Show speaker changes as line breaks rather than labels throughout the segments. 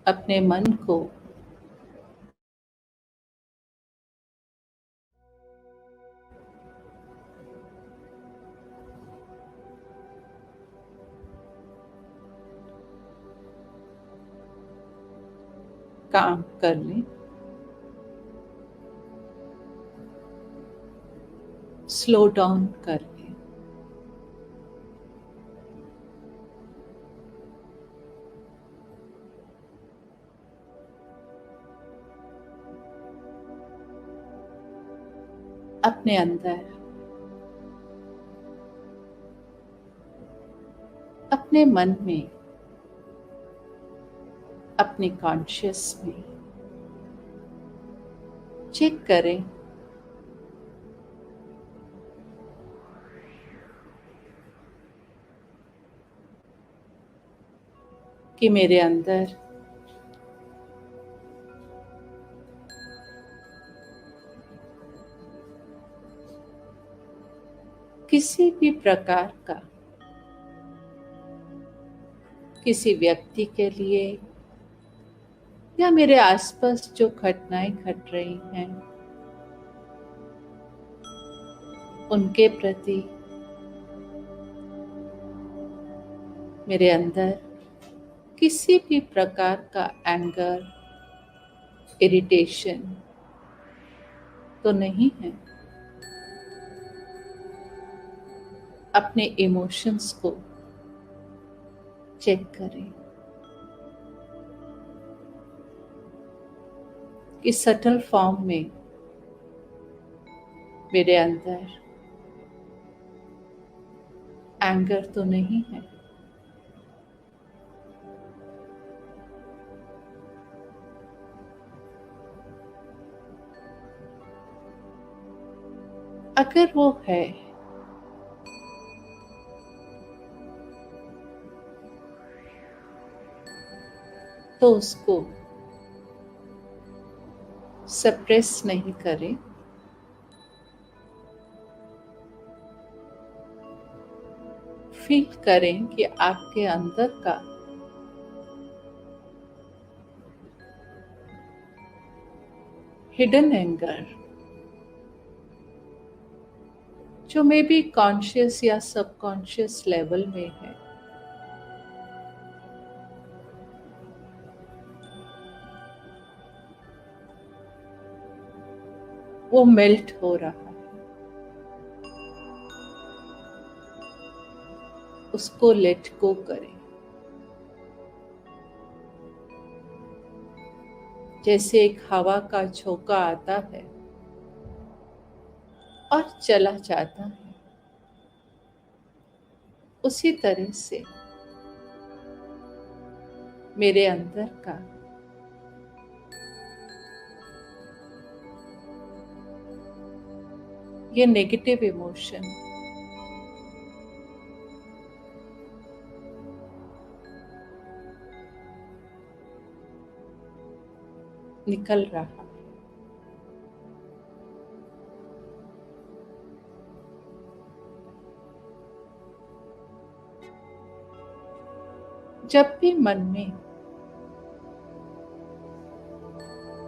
अपने मन को काम करने, स्लो डाउन कर लें। अपने अंदर, अपने मन में, अपने कॉन्शियस में चेक करें कि मेरे अंदर किसी भी प्रकार का, किसी व्यक्ति के लिए या मेरे आसपास जो घटनाएं घट रही हैं उनके प्रति मेरे अंदर किसी भी प्रकार का एंगर, इरिटेशन तो नहीं है। अपने इमोशंस को चेक करें कि सटल फॉर्म में मेरे अंदर एंगर तो नहीं है। अगर वो है तो उसको सप्रेस नहीं करें, फील करें कि आपके अंदर का हिडन एंगर जो मे बी कॉन्शियस या सबकॉन्शियस लेवल में है, वो मेल्ट हो रहा है। उसको लेट गो करें। जैसे एक हवा का झोंका आता है और चला जाता है, उसी तरह से मेरे अंदर का ये नेगेटिव इमोशन निकल रहा है। जब भी मन में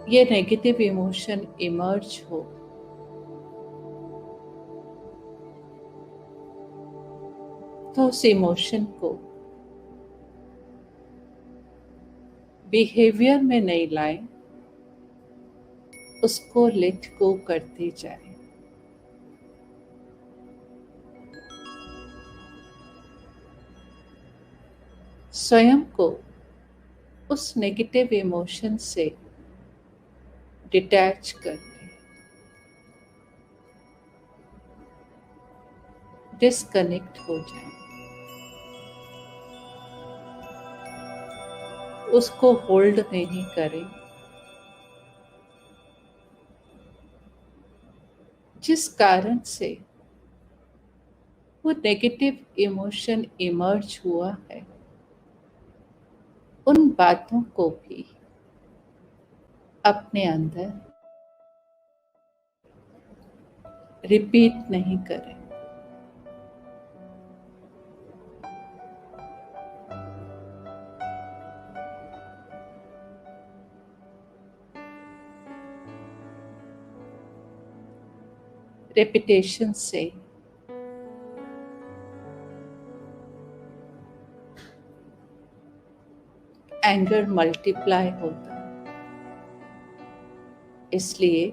ये नेगेटिव इमोशन इमर्ज हो, तो उस इमोशन को बिहेवियर में नहीं लाएं, उसको लेट गो करते जाएं। स्वयं को उस नेगेटिव इमोशन से डिटैच कर लें, डिस्कनेक्ट हो जाए, उसको होल्ड नहीं करें। जिस कारण से वो नेगेटिव इमोशन इमर्ज हुआ है, उन बातों को भी अपने अंदर रिपीट नहीं करें। रेपिटेशन से एंगर मल्टीप्लाई होता। इसलिए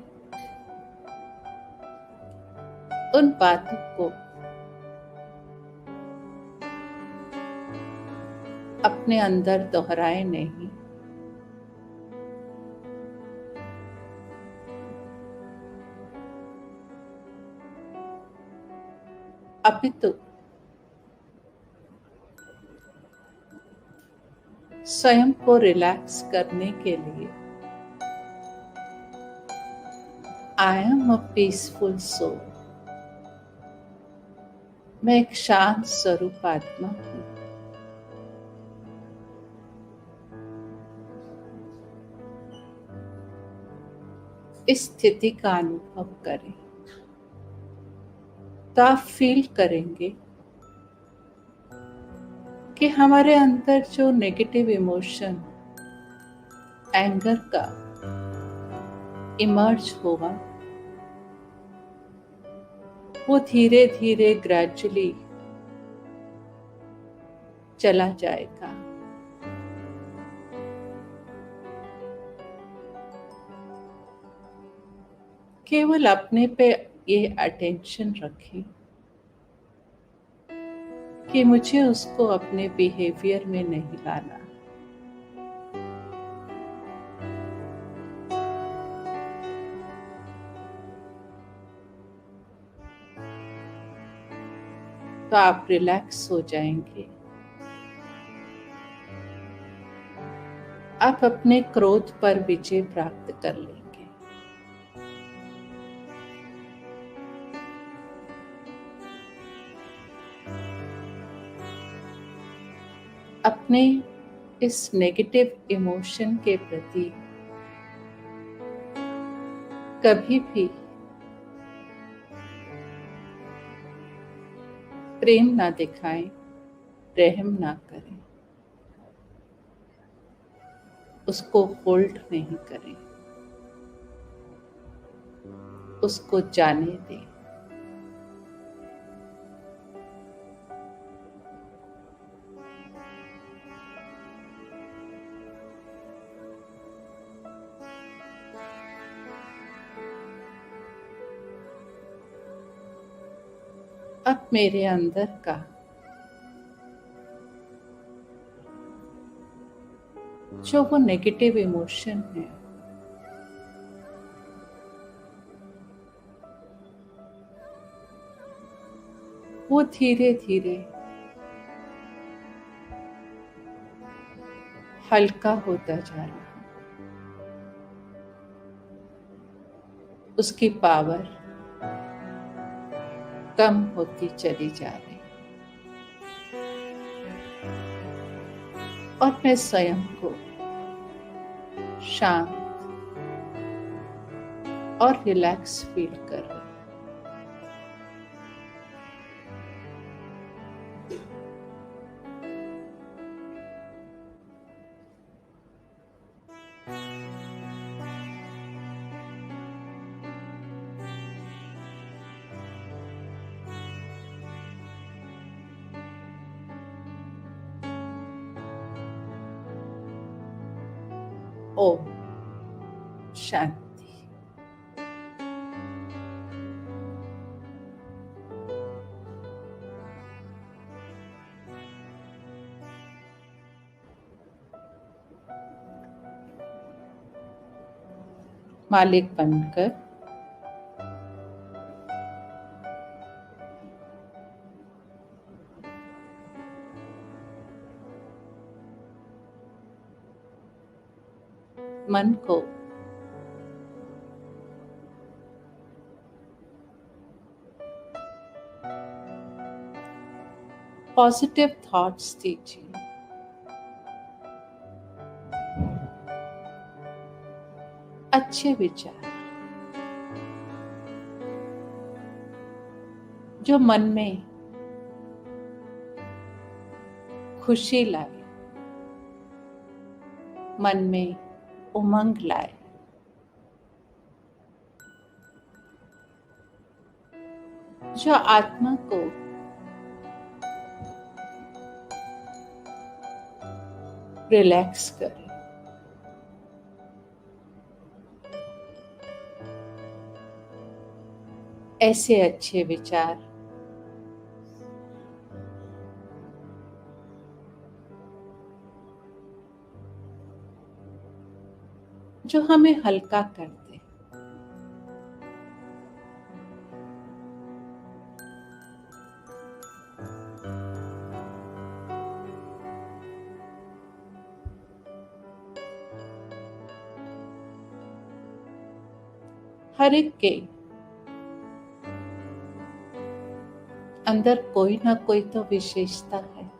उन बातों को अपने अंदर दोहराए नहीं, अपितु स्वयं को रिलैक्स करने के लिए I am a peaceful soul, मैं एक शांत स्वरूप आत्मा हूं, इस स्थिति का अनुभव करें तो आप फील करेंगे कि हमारे अंदर जो नेगेटिव इमोशन एंगर का इमर्ज होगा वो धीरे धीरे ग्रेजुअली चला जाएगा। केवल अपने पे ये अटेंशन रखें कि मुझे उसको अपने बिहेवियर में नहीं लाना। तो आप रिलैक्स हो जाएंगे। आप अपने क्रोध पर विजय प्राप्त कर लेंगे। अपने इस नेगेटिव इमोशन के प्रति कभी भी प्रेम ना दिखाएं, रहम ना करें, उसको होल्ड नहीं करें, उसको जाने दें। अब मेरे अंदर का जो वो नेगेटिव इमोशन है वो धीरे धीरे हल्का होता जा रहा है। उसकी पावर कम होती चली जा रही और मैं स्वयं को शांत और रिलैक्स फील कर रही हूं। ओम शांति। मालिक बनकर मन को पॉजिटिव थॉट्स दीजिए। अच्छे विचार जो मन में खुशी लाए, मन में उमंग लाए। जो आत्मा को रिलैक्स करे। ऐसे अच्छे विचार जो हमें हल्का कर दे। हर एक के अंदर कोई ना कोई तो विशेषता है।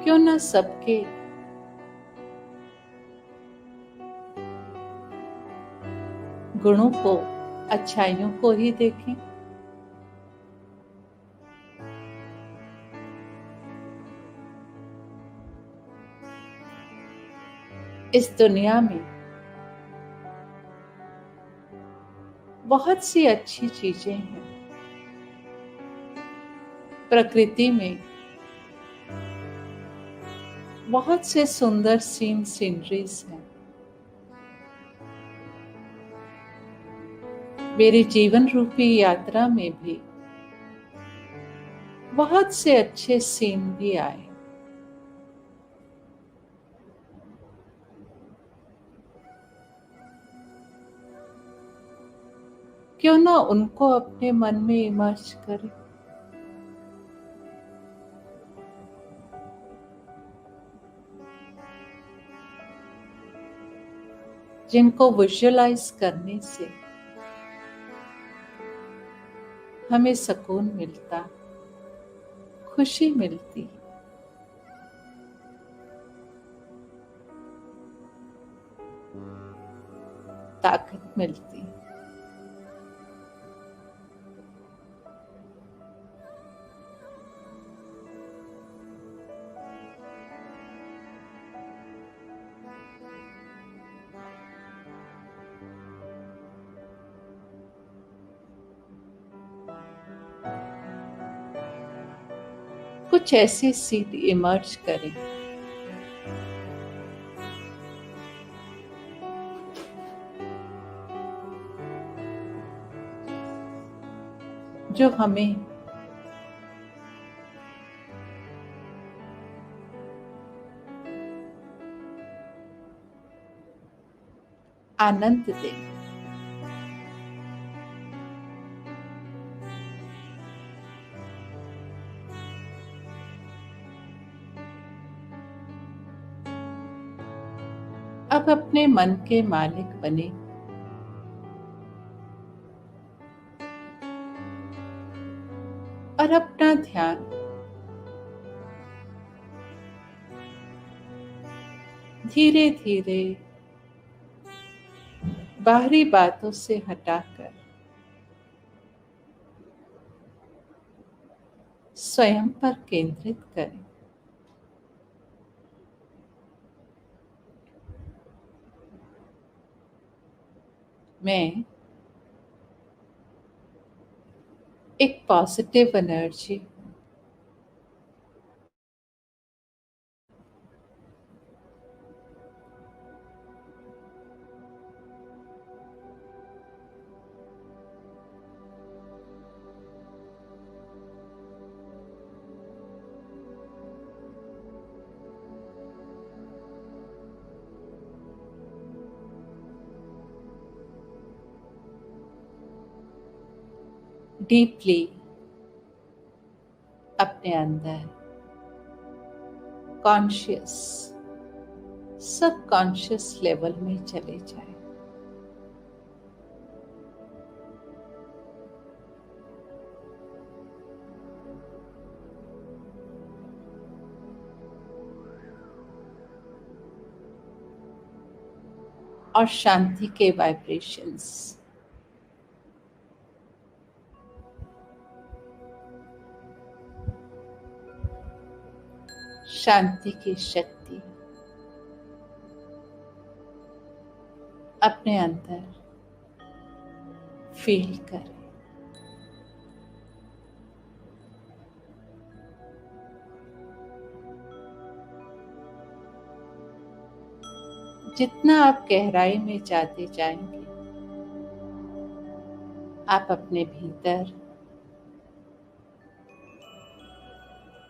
क्यों ना सबके गुणों को, अच्छाइयों को ही देखें। इस दुनिया में बहुत सी अच्छी चीजें हैं। प्रकृति में बहुत से सुंदर सीनरीज हैं। मेरी जीवन रूपी यात्रा में भी बहुत से अच्छे सीन भी आए। क्यों ना उनको अपने मन में इमर्ज करें। जिनको विजुअलाइज करने से हमें सुकून मिलता, खुशी मिलती, ताकत मिलती। कुछ ऐसे सीन इमर्ज करें जो हमें आनंद दे। अब अपने मन के मालिक बने। और अपना ध्यान धीरे धीरे बाहरी बातों से हटाकर स्वयं पर केंद्रित करें। मैं एक पॉजिटिव एनर्जी डीपली अपने अंदर कॉन्शियस, सबकॉन्शियस लेवल में चले जाए। और शांति के वाइब्रेशंस शांति की शक्ति अपने अंदर फील करें। जितना आप गहराई में जाते जाएंगे, आप अपने भीतर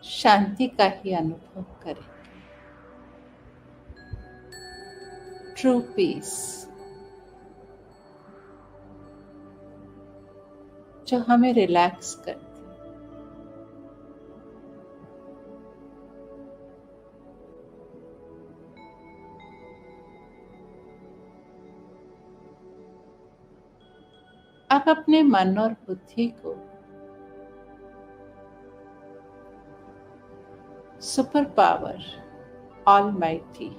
शांति का ही अनुभव करेंगे। ट्रू पीस, जो हमें रिलैक्स करती है। आप अपने मन और बुद्धि को सुपर पावर ऑलमाइटी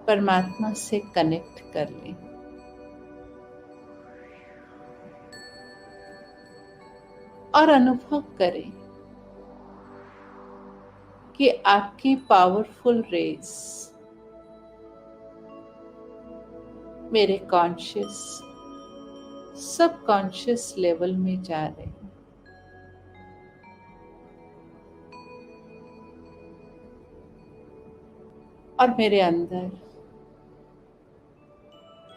परमात्मा से कनेक्ट कर लें और अनुभव करें कि आपकी पावरफुल रेज मेरे कॉन्शियस सबकॉन्शियस लेवल में जा रहे हैं। और मेरे अंदर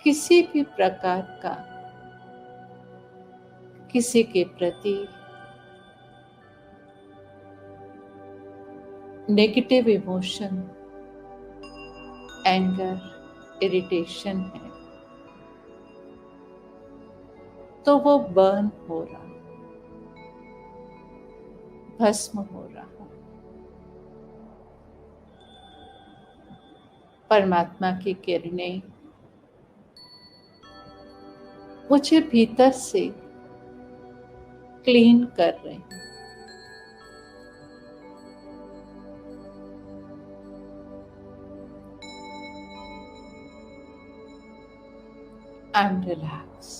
किसी भी प्रकार का किसी के प्रति नेगेटिव इमोशन, एंगर, इरिटेशन है, तो वो बर्न हो रहा, भस्म हो रहा। परमात्मा की किरणें मुझे भीतर से क्लीन कर रहे हैं। I am relax.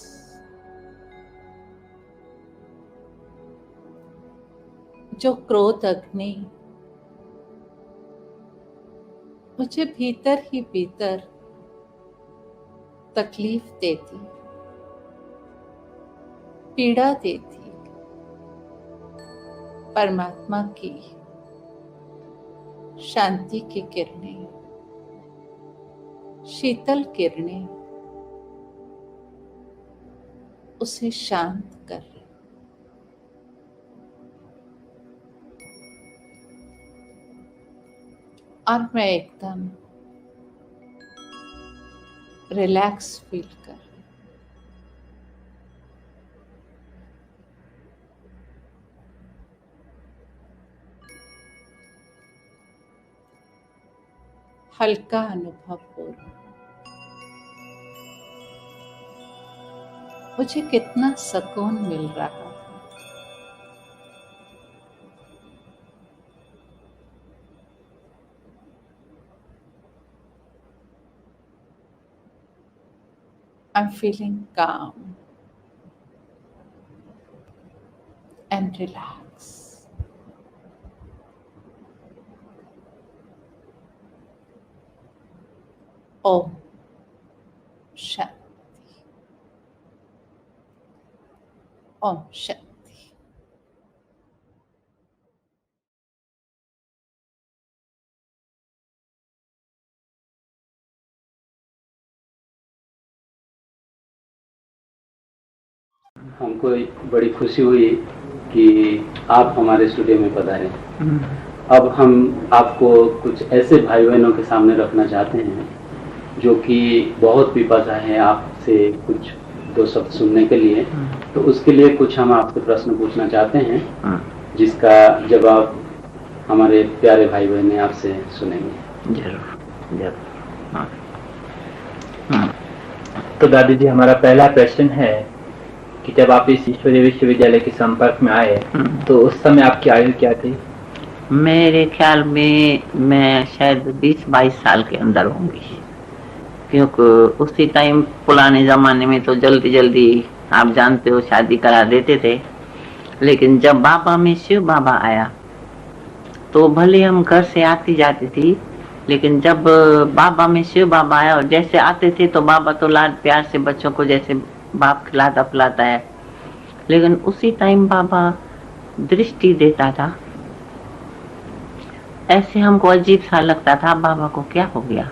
जो क्रोध अग्नि मुझे भीतर ही भीतर तकलीफ देती, पीड़ा देती, परमात्मा की शांति की किरणें, शीतल किरणें उसे शांत कर रही। और मैं एकदम रिलैक्स फील कर रही हूँ। हल्का अनुभव हो रहा है। मुझे कितना सुकून मिल रहा है। I'm feeling calm and relaxed. Om Shanti. Om Shanti.
हमको बड़ी खुशी हुई कि आप हमारे स्टूडियो में पधारे। अब हम आपको कुछ ऐसे भाई बहनों के सामने रखना चाहते हैं जो कि बहुत पिपासा है आपसे कुछ दो शब्द सुनने के लिए। तो उसके लिए कुछ हम आपसे प्रश्न पूछना चाहते हैं जिसका जवाब हमारे प्यारे भाई बहन आपसे सुनेंगे।
जरूर जरूर। तो दादी जी, हमारा पहला प्रश्न है कि जब आप इस ईश्वरीय विश्वविद्यालय के संपर्क में आए तो उस समय आपकी आयु क्या थी?
मेरे ख्याल में मैं शायद 20-22 साल के अंदर होंगी, क्योंकि उसी टाइम पुराने जमाने में तो जल्दी जल्दी आप जानते हो शादी करा देते थे। लेकिन जब बाबा में शिव बाबा आया तो भले हम घर से आती जाती थी, लेकिन जब बाबा में शिव बाबा आया, और जैसे आते थे तो बाबा तो लाड प्यार से बच्चों को जैसे बाप खिलाता पिलाता है, लेकिन उसी टाइम बाबा दृष्टि देता था। ऐसे हमको अजीब सा लगता था, बाबा को क्या हो गया।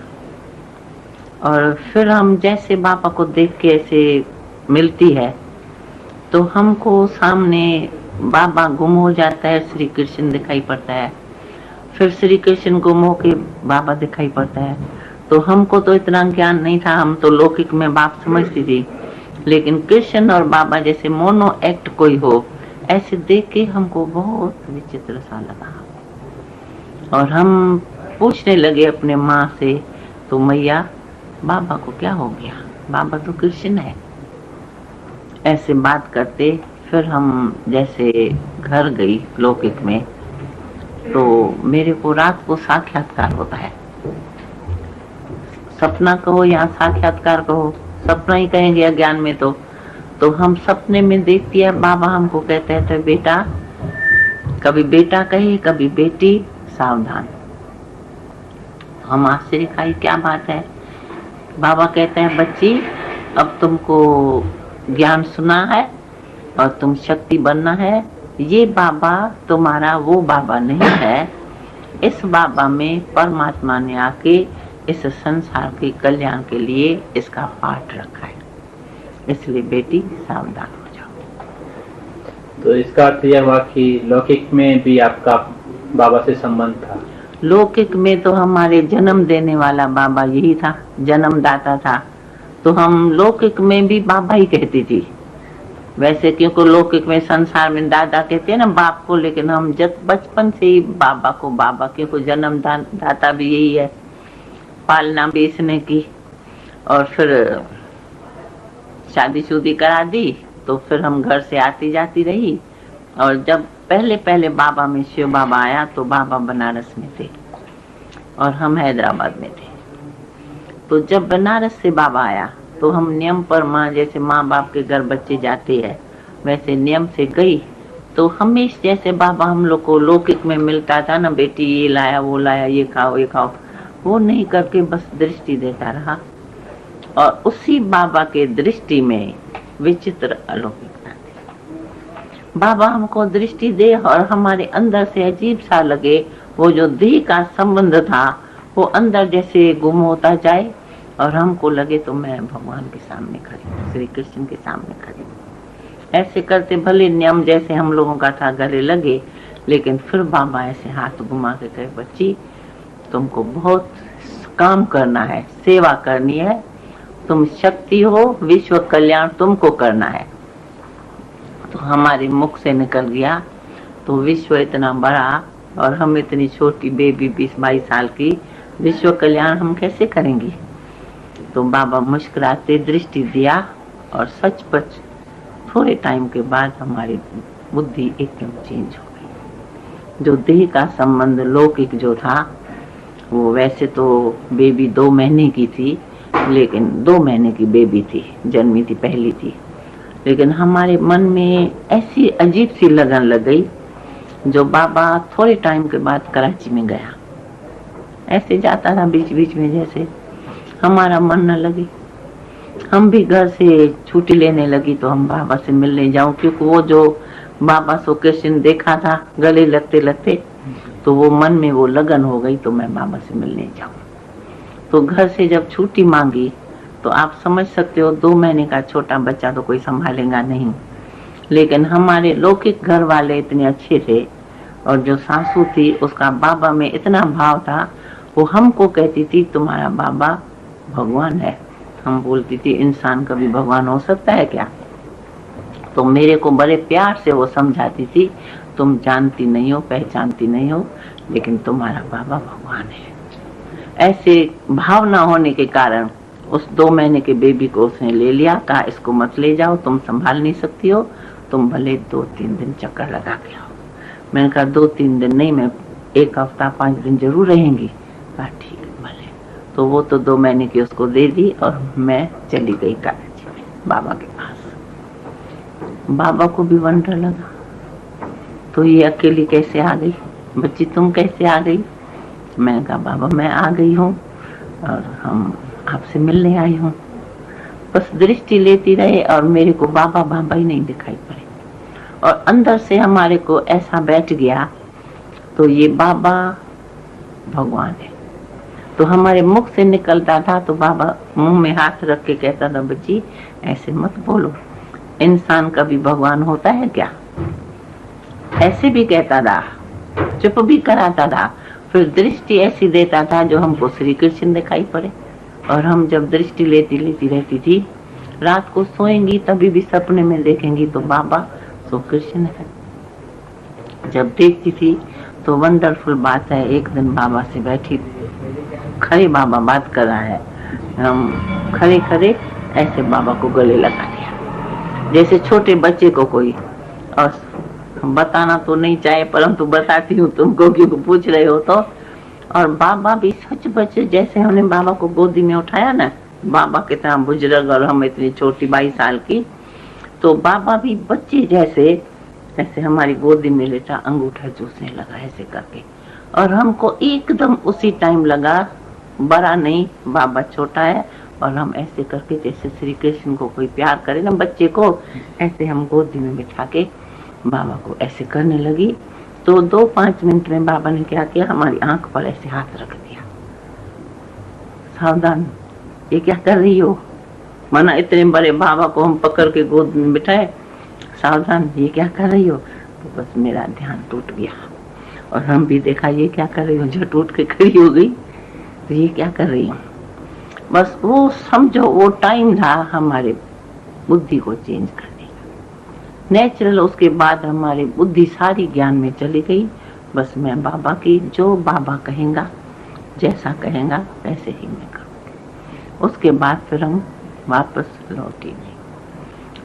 और फिर हम जैसे बाबा को देख के ऐसे मिलती है तो हमको सामने बाबा गुम हो जाता है, श्री कृष्ण दिखाई पड़ता है, फिर श्री कृष्ण गुम होके बाबा दिखाई पड़ता है। तो हमको तो इतना ज्ञान नहीं था, हम तो लौकिक में बाप समझती थी, लेकिन कृष्ण और बाबा जैसे मोनो एक्ट कोई हो, ऐसे देख के हमको बहुत विचित्र सा लगा। और हम पूछने लगे अपने माँ से, तो मैया बाबा को क्या हो गया, बाबा तो कृष्ण है। ऐसे बात करते फिर हम जैसे घर गई लौकिक में, तो मेरे को रात को साक्षात्कार होता है। सपना कहो या साक्षात्कार कहो, सपना ही कहेंगे अज्ञान में। तो हम सपने में देखती है बाबा हमको कहते हैं, तो बेटा, कभी बेटा कहे कभी बेटी, सावधान। हम आश्चर्य खाई, क्या बात है। बाबा कहते हैं, बच्ची अब तुमको ज्ञान सुना है और तुम शक्ति बनना है। ये बाबा तुम्हारा वो बाबा नहीं है, इस बाबा में परमात्मा ने आके इस संसार के कल्याण के लिए इसका पाठ रखा है, इसलिए बेटी सावधान हो जाओ।
तो इसका अर्थ यह हुआ कि लौकिक में भी आपका बाबा से संबंध था।
लौकिक में तो हमारे जन्म देने वाला बाबा यही था, जन्मदाता था। तो हम लौकिक में भी बाबा ही कहती थी वैसे, क्योंकि लौकिक में संसार में दादा कहते हैं ना बाप को, लेकिन हम जब बचपन से ही बाबा को बाबा, क्योंकि जन्म दाता भी यही है, पालना भी इसने की। और फिर शादी करा दी, तो फिर हम घर से आती जाती रही। और जब पहले बाबा में शिव बाबा आया तो बाबा बनारस में थे और हम हैदराबाद में थे। तो जब बनारस से बाबा आया तो हम नियम पर, माँ जैसे माँ बाप के घर बच्चे जाते हैं वैसे नियम से गई। तो हमेशा जैसे बाबा हम लोग को लौकिक में मिलता था ना, बेटी ये लाया वो लाया, ये खाओ ये खाओ, वो नहीं करके बस दृष्टि देता रहा। और उसी बाबा के दृष्टि में विचित्र अलौकिकता थी। बाबा हमको दृष्टि दे और हमारे अंदर से अजीब सा लगे, वो जो देह का संबंध था वो अंदर जैसे गुम होता जाए और हमको लगे तो मैं भगवान के सामने खड़ी हूँ, श्री कृष्ण के सामने खड़ी हूँ। ऐसे करते भले नियम जैसे हम लोगों का था गले लगे, लेकिन फिर बाबा ऐसे हाथ घुमा के कहे, बच्ची तुमको बहुत काम करना है, सेवा करनी है, तुम शक्ति हो, विश्व कल्याण तुमको करना है। तो हमारे मुख से निकल गया, तो विश्व इतना बड़ा और हम इतनी छोटी बेबी 20-22 साल की, विश्व कल्याण हम कैसे करेंगे। तो बाबा मुस्कुराते दृष्टि दिया और सचपच थोड़े टाइम के बाद हमारी बुद्धि एकदम चेंज हो गई। जो देह का संबंध लौकिक जो था वो, वैसे तो बेबी 2 महीने की थी, लेकिन 2 महीने की बेबी थी, जन्मी थी, पहली थी, लेकिन हमारे मन में ऐसी अजीब सी लगन लग गई। जो बाबा थोड़े टाइम के बाद कराची में गया, ऐसे जाता था बीच बीच में, जैसे हमारा मन न लगे। हम भी घर से छुट्टी लेने लगी तो हम बाबा से मिलने जाऊं, क्योंकि वो जो बाबा सो कृष्ण देखा था गले लगते लगते, तो वो मन में वो लगन हो गई, तो मैं बाबा से मिलने जाऊं। तो घर से जब छुट्टी मांगी तो आप समझ सकते हो 2 महीने का छोटा बच्चा तो कोई संभालेगा नहीं, लेकिन हमारे लौकिक घर वाले इतने अच्छे थे और जो सासू थी उसका बाबा में इतना भाव था, वो हमको कहती थी तुम्हारा बाबा भगवान है। हम बोलती थी इंसान कभी भगवान हो सकता है क्या। तो मेरे को बड़े प्यार से वो समझाती थी, तुम जानती नहीं हो, पहचानती नहीं हो, लेकिन तुम्हारा बाबा भगवान है। ऐसे भावना होने के कारण उस 2 महीने के बेबी को उसने ले लिया, कहा इसको मत ले जाओ, तुम संभाल नहीं सकती हो, तुम भले 2-3 दिन चक्कर लगा के आओ। मैंने कहा 2-3 दिन नहीं, मैं 1 हफ्ता 5 दिन जरूर रहेंगी। कहा ठीक भले। तो वो तो 2 महीने की उसको दे दी और मैं चली गई कराची में बाबा के पास। बाबा को भी वंडर लगा, तो ये अकेली कैसे आ गई, बच्ची तुम कैसे आ गई। मैंने कहा बाबा मैं आ गई हूँ और हम आपसे मिलने आई हूँ। बस दृष्टि लेती रहे और मेरे को बाबा बाबा ही नहीं दिखाई पड़े, और अंदर से हमारे को ऐसा बैठ गया तो ये बाबा भगवान है। तो हमारे मुख से निकलता था तो बाबा मुंह में हाथ रख के कहता था बच्ची ऐसे मत बोलो, इंसान कभी भगवान होता है क्या। ऐसे भी कहता था, चुप भी कराता था, फिर दृष्टि ऐसी देता था जो हमको श्री कृष्ण दिखाई पड़े। और हम जब दृष्टि लेती लेती रहती थी, रात को सोएंगी तभी भी सपने में देखेंगी तो बाबा सो कृष्ण है। जब देखती थी तो वंडरफुल बात है, एक दिन बाबा से बैठी, खड़े बाबा बात कर रहा है, हम खड़े खड़े ऐसे बाबा को गले लगा दिया जैसे छोटे बच्चे को कोई, और बताना तो नहीं चाहे परंतु बताती हूँ तुमको क्योंकि पूछ रहे हो तो। और बाबा भी सच बच्चे जैसे हमने बाबा को गोदी में उठाया ना, बाबा कितना बुजुर्ग और हम इतनी छोटी 22 साल की, तो बाबा भी बच्चे जैसे ऐसे हमारी गोदी में लेटा अंगूठा चूसने लगा ऐसे करके, और हमको एकदम उसी टाइम लगा बड़ा नहीं बाबा छोटा है, और हम ऐसे करके जैसे श्री कृष्ण को कोई प्यार करे ना बच्चे को, ऐसे हम गोदी में बिठा के बाबा को ऐसे करने लगी। तो 2-5 मिनट में बाबा ने क्या किया, हमारी आंख पर ऐसे हाथ रख दिया, सावधान ये क्या कर रही हो, माना इतने बड़े बाबा को हम पकड़ के गोद में बिठाए, सावधान ये क्या कर रही हो। तो बस मेरा ध्यान टूट गया और हम भी देखा ये क्या कर रही हो, जो टूट के खड़ी हो गई तो ये क्या कर रही हो। बस वो समझो वो टाइम था हमारे बुद्धि को चेंज करने का, नेचुरल। उसके बाद हमारी बुद्धि सारी ज्ञान में चली गई, बस मैं बाबा की जो बाबा कहेगा जैसा कहेगा वैसे ही मैं करूँगी। उसके बाद फिर हम वापस लौटी नहीं,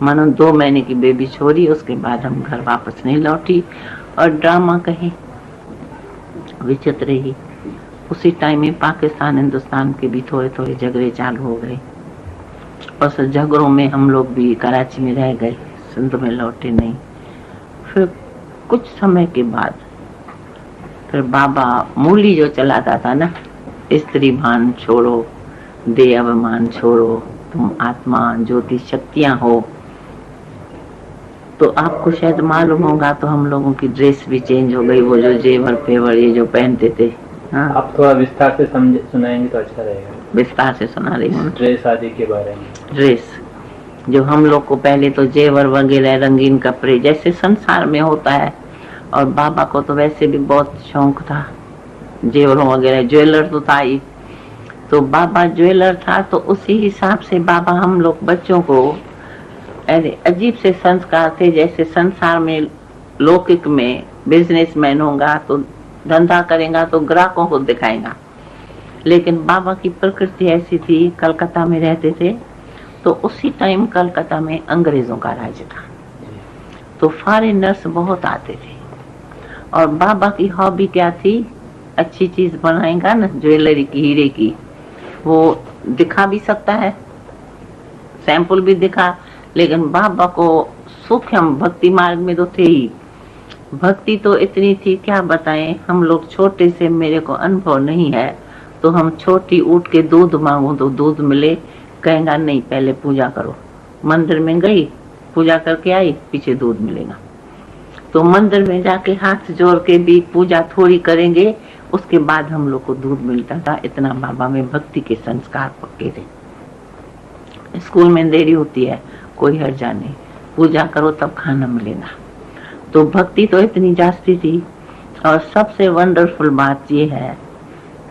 मानो 2 महीने की बेबी छोड़ी, उसके बाद हम घर वापस नहीं लौटी। और ड्रामा कहीं विचित्र ही, उसी टाइम में पाकिस्तान हिंदुस्तान के भी थोड़े थोड़े झगड़े चालू हो गए, और उस झगड़ों में हम लोग भी कराची में रह गए, सिंध में लौटे नहीं। फिर कुछ समय के बाद फिर बाबा मूली जो चलाता था ना, स्त्री भान छोड़ो, देह अभिमान छोड़ो, तुम आत्मा ज्योति शक्तियां हो, तो आपको शायद मालूम होगा तो हम लोगों की ड्रेस भी चेंज हो गई, वो जो जेवर फेवर ये जो पहनते थे। हाँ,
आप थोड़ा विस्तार से सुनाएंगे तो अच्छा रहेगा।
विस्तार से सुना रही हूँ
ड्रेस आदि के बारे में।
ड्रेस जो हम लोग को पहले तो जेवर वगैरह रंगीन कपड़े जैसे संसार में होता है, और बाबा को तो वैसे भी बहुत शौक था जेवरों वगैरह, ज्वेलर तो था ही, तो बाबा ज्वेलर था, तो उसी हिसाब से बाबा हम लोग बच्चों को ऐसे अजीब से संस्कार थे, जैसे संसार में लौकिक में बिजनेसमैन होगा तो धंधा करेगा तो ग्राहकों को दिखाएगा, लेकिन बाबा की प्रकृति ऐसी थी, कलकत्ता में रहते थे, तो उसी टाइम कलकत्ता में अंग्रेजों का राज था, तो फॉरेनर्स बहुत आते थे, और बाबा की हॉबी क्या थी, अच्छी चीज बनाएगा ना ज्वेलरी की, हीरे की, वो दिखा भी सकता है, सैंपल भी दिखा, लेकिन बाबा को सूक्ष्म भक्ति मार्ग में तो थे ही, भक्ति तो इतनी थी क्या बताएं। हम लोग छोटे से, मेरे को अनुभव नहीं है, तो हम छोटी उठ के दूध मांगो तो दूध मिले, कहेगा नहीं पहले पूजा करो, मंदिर में गई पूजा करके आई, पीछे दूध मिलेगा, तो मंदिर में जाके हाथ जोड़ के भी पूजा थोड़ी करेंगे, उसके बाद हम लोग को दूध मिलता था। इतना बाबा में भक्ति के संस्कार पक्के थे। स्कूल में देरी होती है कोई हर्जा नहीं, पूजा करो तब खाना मिलेगा, तो भक्ति तो इतनी जास्ती थी। और सबसे वंडरफुल बात ये है,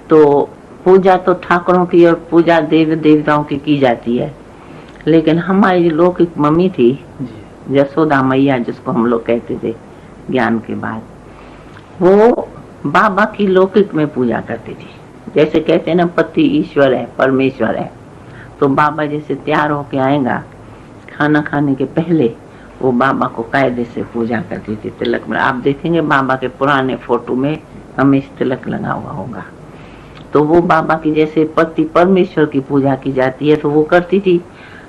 तो पूजा तो ठाकुरों की और पूजा देव देवताओं की जाती है, लेकिन हमारी लौकिक मम्मी थी यशोदा मैया, जिसको हम लोग कहते थे ज्ञान के बाद, वो बाबा की लौकिक में पूजा करती थी। जैसे कहते हैं ना पति ईश्वर है, परमेश्वर है, तो बाबा जैसे तैयार होके आएगा, खाना खाने के पहले वो बाबा को कायदे से पूजा करती थी, तिलक में। आप देखेंगे बाबा के पुराने फोटो में हमेशा तिलक लगा हुआ होगा, तो वो बाबा की जैसे पति परमेश्वर की पूजा की जाती है तो वो करती थी।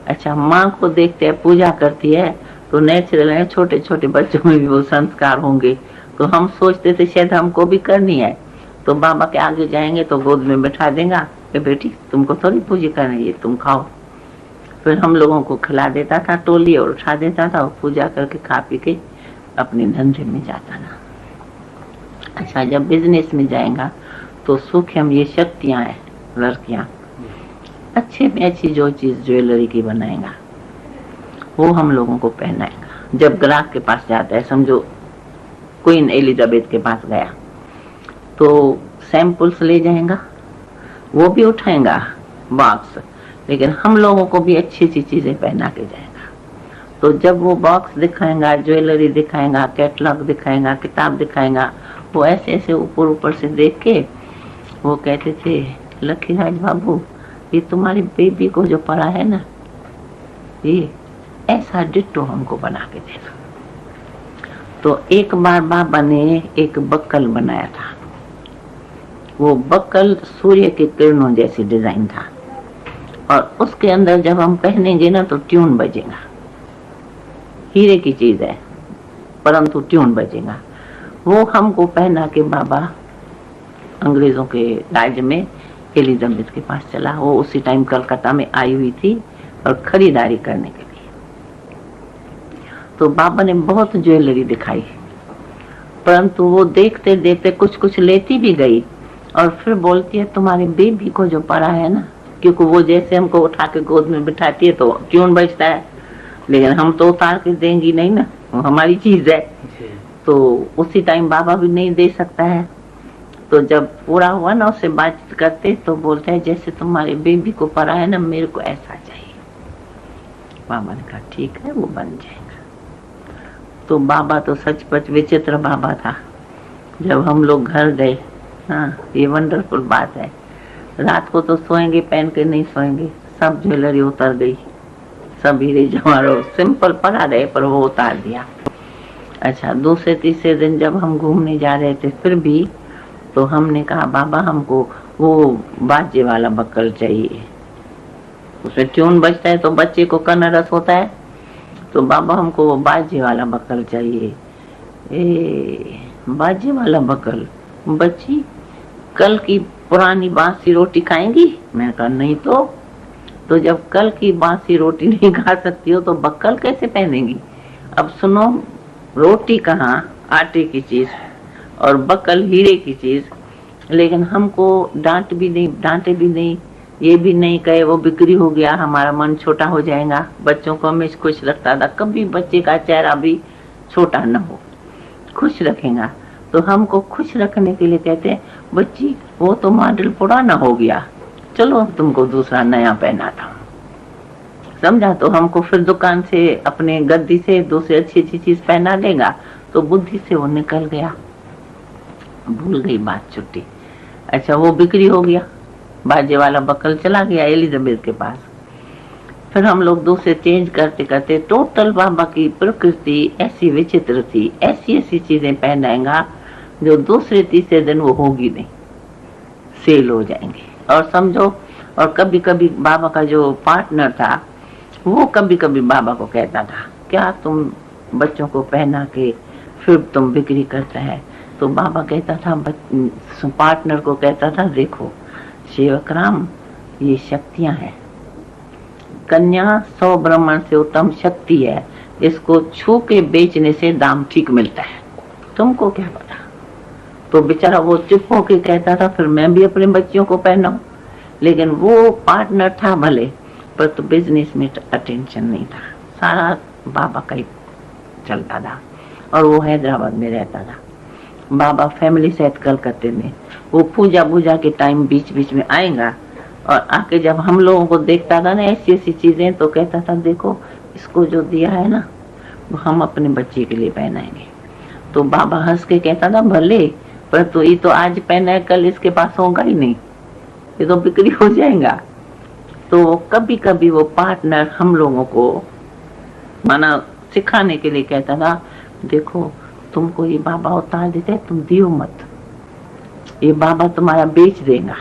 अच्छा, माँ को देखते हैं पूजा करती है, तो नेचुरल है छोटे छोटे बच्चों में भी वो संस्कार होंगे, तो हम सोचते थे शायद हमको भी करनी है, तो बाबा के आगे जाएंगे तो गोद में बैठा देगा कि बेटी तुमको थोड़ी पूजा करनी है, तुम खाओ। फिर हम लोगों को खिला देता था टोली और उठा देता था और पूजा करके खा पी के अपने धंधे में जाता था। अच्छा, जब बिजनेस में जाएगा तो सूक्ष्म ये शक्तियां हैं, लड़कियां अच्छे में अच्छी जो चीज ज्वेलरी की बनाएगा वो हम लोगों को पहनाएगा। जब ग्राहक के पास जाता है, समझो क्वीन एलिजाबेथ के पास गया तो सैंपल्स ले जाएगा, वो भी उठाएगा बॉक्स, लेकिन हम लोगों को भी अच्छी अच्छी चीजें पहना के जाएगा। तो जब वो बॉक्स दिखाएगा, ज्वेलरी दिखाएगा, कैटलॉग दिखाएगा, किताब दिखाएगा, वो ऐसे ऐसे ऊपर ऊपर से देख के वो कहते थे लखीराज बाबू ये तुम्हारी बेबी को जो पड़ा है ना, ये ऐसा डिट्टो हमको बना के देना। तो एक बार बाबा ने एक बक्कल बनाया था, वो बक्कल सूर्य की किरणों जैसी डिजाइन था और उसके अंदर जब हम पहनेंगे ना तो ट्यून बजेगा। हीरे की चीज है परंतु ट्यून बजेगा। वो हमको पहना के बाबा अंग्रेजों के राज्य में एलिजाबेथ के पास चला। वो उसी टाइम कलकत्ता में आई हुई थी और खरीदारी करने के लिए। तो बाबा ने बहुत ज्वेलरी दिखाई, परंतु वो देखते देखते कुछ कुछ लेती भी गई और फिर बोलती है तुम्हारे बेबी को जो पड़ा है ना, क्योंकि वो जैसे हमको उठा के गोद में बिठाती है तो ट्यून बजता है, लेकिन हम तो उतार के देंगी नहीं ना, वो हमारी चीज है। तो उसी टाइम बाबा भी नहीं दे सकता है। तो जब पूरा हुआ ना उससे बातचीत करते तो बोलता है जैसे तुम्हारे बेबी को पड़ा है ना, मेरे को ऐसा चाहिए। बाबा ने कहा ठीक है, वो बन जाएगा। तो बाबा तो सचपच विचित्र बाबा था। जब हम लोग घर गए, हाँ ये वंडरफुल बात है, रात को तो सोएंगे पहन के नहीं सोएंगे, सब ज्वेलरी उतर गई, सब हीरे जवाहरात सिंपल पड़ा रहे पर वो उतार दिया। अच्छा, दूसरे तीसरे दिन जब हम घूमने जा रहे थे फिर भी तो हमने कहा बाबा हमको वो बाजे वाला बक्कल चाहिए, उसमें ट्यून बजता है तो बच्चे को कन्नरस होता है। तो बाबा हमको वो बाजे वाला बक्कल चाहिए। बाजे वाला बक्कल, बच्ची कल की पुरानी बासी रोटी खाएंगी? मैंने कहा नहीं तो जब कल की बासी रोटी नहीं खा सकती हो तो बक्कल कैसे पहनेंगी? अब सुनो, रोटी कहाँ आटे की चीज और बक्कल हीरे की चीज, लेकिन हमको डांटे भी नहीं, ये भी नहीं कहे वो बिक्री हो गया, हमारा मन छोटा हो जाएगा। बच्चों को हमेशा खुश रखता था, कभी बच्चे का चेहरा भी छोटा न हो, खुश रखेगा। तो हमको खुश रखने के लिए कहते हैं बच्ची वो तो मॉडल पुराना हो गया, चलो तुमको दूसरा नया पहनाता हूँ, समझा। तो हमको फिर दुकान से अपने गद्दी से दूसरी अच्छी अच्छी चीज पहना देगा। तो बुद्धि से वो निकल गया, भूल गई बात छुट्टी। अच्छा, वो बिक्री हो गया, बाजे वाला बक्कल चला गया एलिजाबेथ के पास। फिर हम लोग दूसरे चेंज करते करते टोटल बाबा की प्रकृति ऐसी विचित्र थी, ऐसी ऐसी चीजें पहनाएगा जो दूसरे तीसरे दिन वो होगी नहीं, सेल हो जाएंगे। और समझो, और कभी कभी बाबा का जो पार्टनर था वो कभी कभी बाबा को कहता था क्या तुम बच्चों को पहना के फिर तुम बिक्री करता है? तो बाबा कहता था, पार्टनर को कहता था देखो सेवक राम, ये शक्तियां हैं, कन्या 100 ब्राह्मण से उत्तम शक्ति है, इसको छू के बेचने से दाम ठीक मिलता है, तुमको क्या पता। तो बेचारा वो चुप होके कहता था फिर मैं भी अपने बच्चियों को पहनाऊं। लेकिन वो पार्टनर था भले, पर तो बिजनेस में अटेंशन नहीं था, सारा बाबा का ही चलता था। और वो हैदराबाद में रहता था, बाबा फैमिली सहित कलकत्ते में। वो पूजा पूजा के टाइम बीच बीच में आएगा और आके जब हम लोगों को देखता था ना ऐसी ऐसी चीजें, तो कहता था देखो इसको जो दिया है ना वो हम अपने बच्चे के लिए पहनाएंगे। तो बाबा हंस के कहता था भले, पर तो ये तो आज पहना है कल इसके पास होगा ही नहीं, ये तो बिक्री हो जाएगा। तो कभी कभी वो पार्टनर हम लोगों को माना सिखाने के लिए कहता था देखो तुमको ये बाबा उतार देते हैं, तुम दियो मत, ये बाबा तुम्हारा बेच देगा,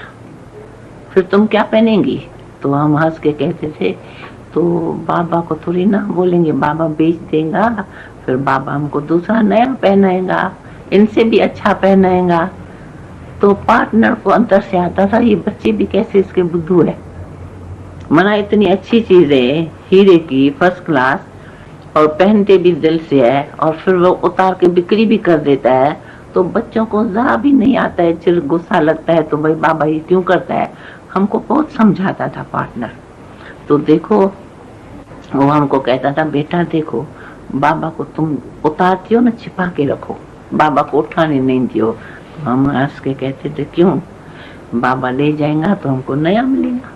फिर तुम क्या पहनेंगी? तो हम हंस के कहते थे तो बाबा को थोड़ी ना बोलेंगे, बाबा बेच देगा, फिर बाबा हमको दूसरा नया पहनाएगा, इनसे भी अच्छा पहनाएगा। तो पार्टनर को अंदर से आता था ये बच्चे भी कैसे इसके बुद्धू है, मना इतनी अच्छी चीजें हीरे की फर्स्ट क्लास और पहनते भी दिल से है और फिर वो उतार के बिक्री भी कर देता है, तो बच्चों को जरा भी नहीं आता है, चिर गुस्सा लगता है तो भाई बाबा ये क्यों करता है। हमको बहुत समझाता था पार्टनर। तो देखो वो हमको कहता था बेटा देखो बाबा को तुम उतारती हो ना छिपा के रखो, बाबा को उठाने नहीं दियो। तो हम हंस के कहते थे क्यों, बाबा ले जाएगा तो हमको नया मिलेगा,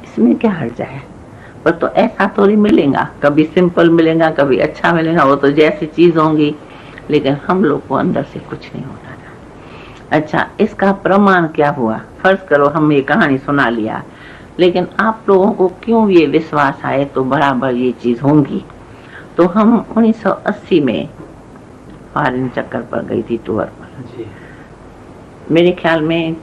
इसमें क्या हर्ज है। पर तो ऐसा थोड़ी मिलेगा, कभी सिंपल मिलेगा कभी अच्छा मिलेगा, वो तो जैसी चीज होंगी, लेकिन हम लोग को अंदर से कुछ नहीं होता था। अच्छा इसका प्रमाण क्या हुआ, फर्ज करो हम ये कहानी सुना लिया, लेकिन आप लोगों को क्यों ये विश्वास आए तो बराबर ये चीज होंगी। तो हम 1980 में फॉरेन चक्कर पर गई थी टूर पर, मेरे ख्याल में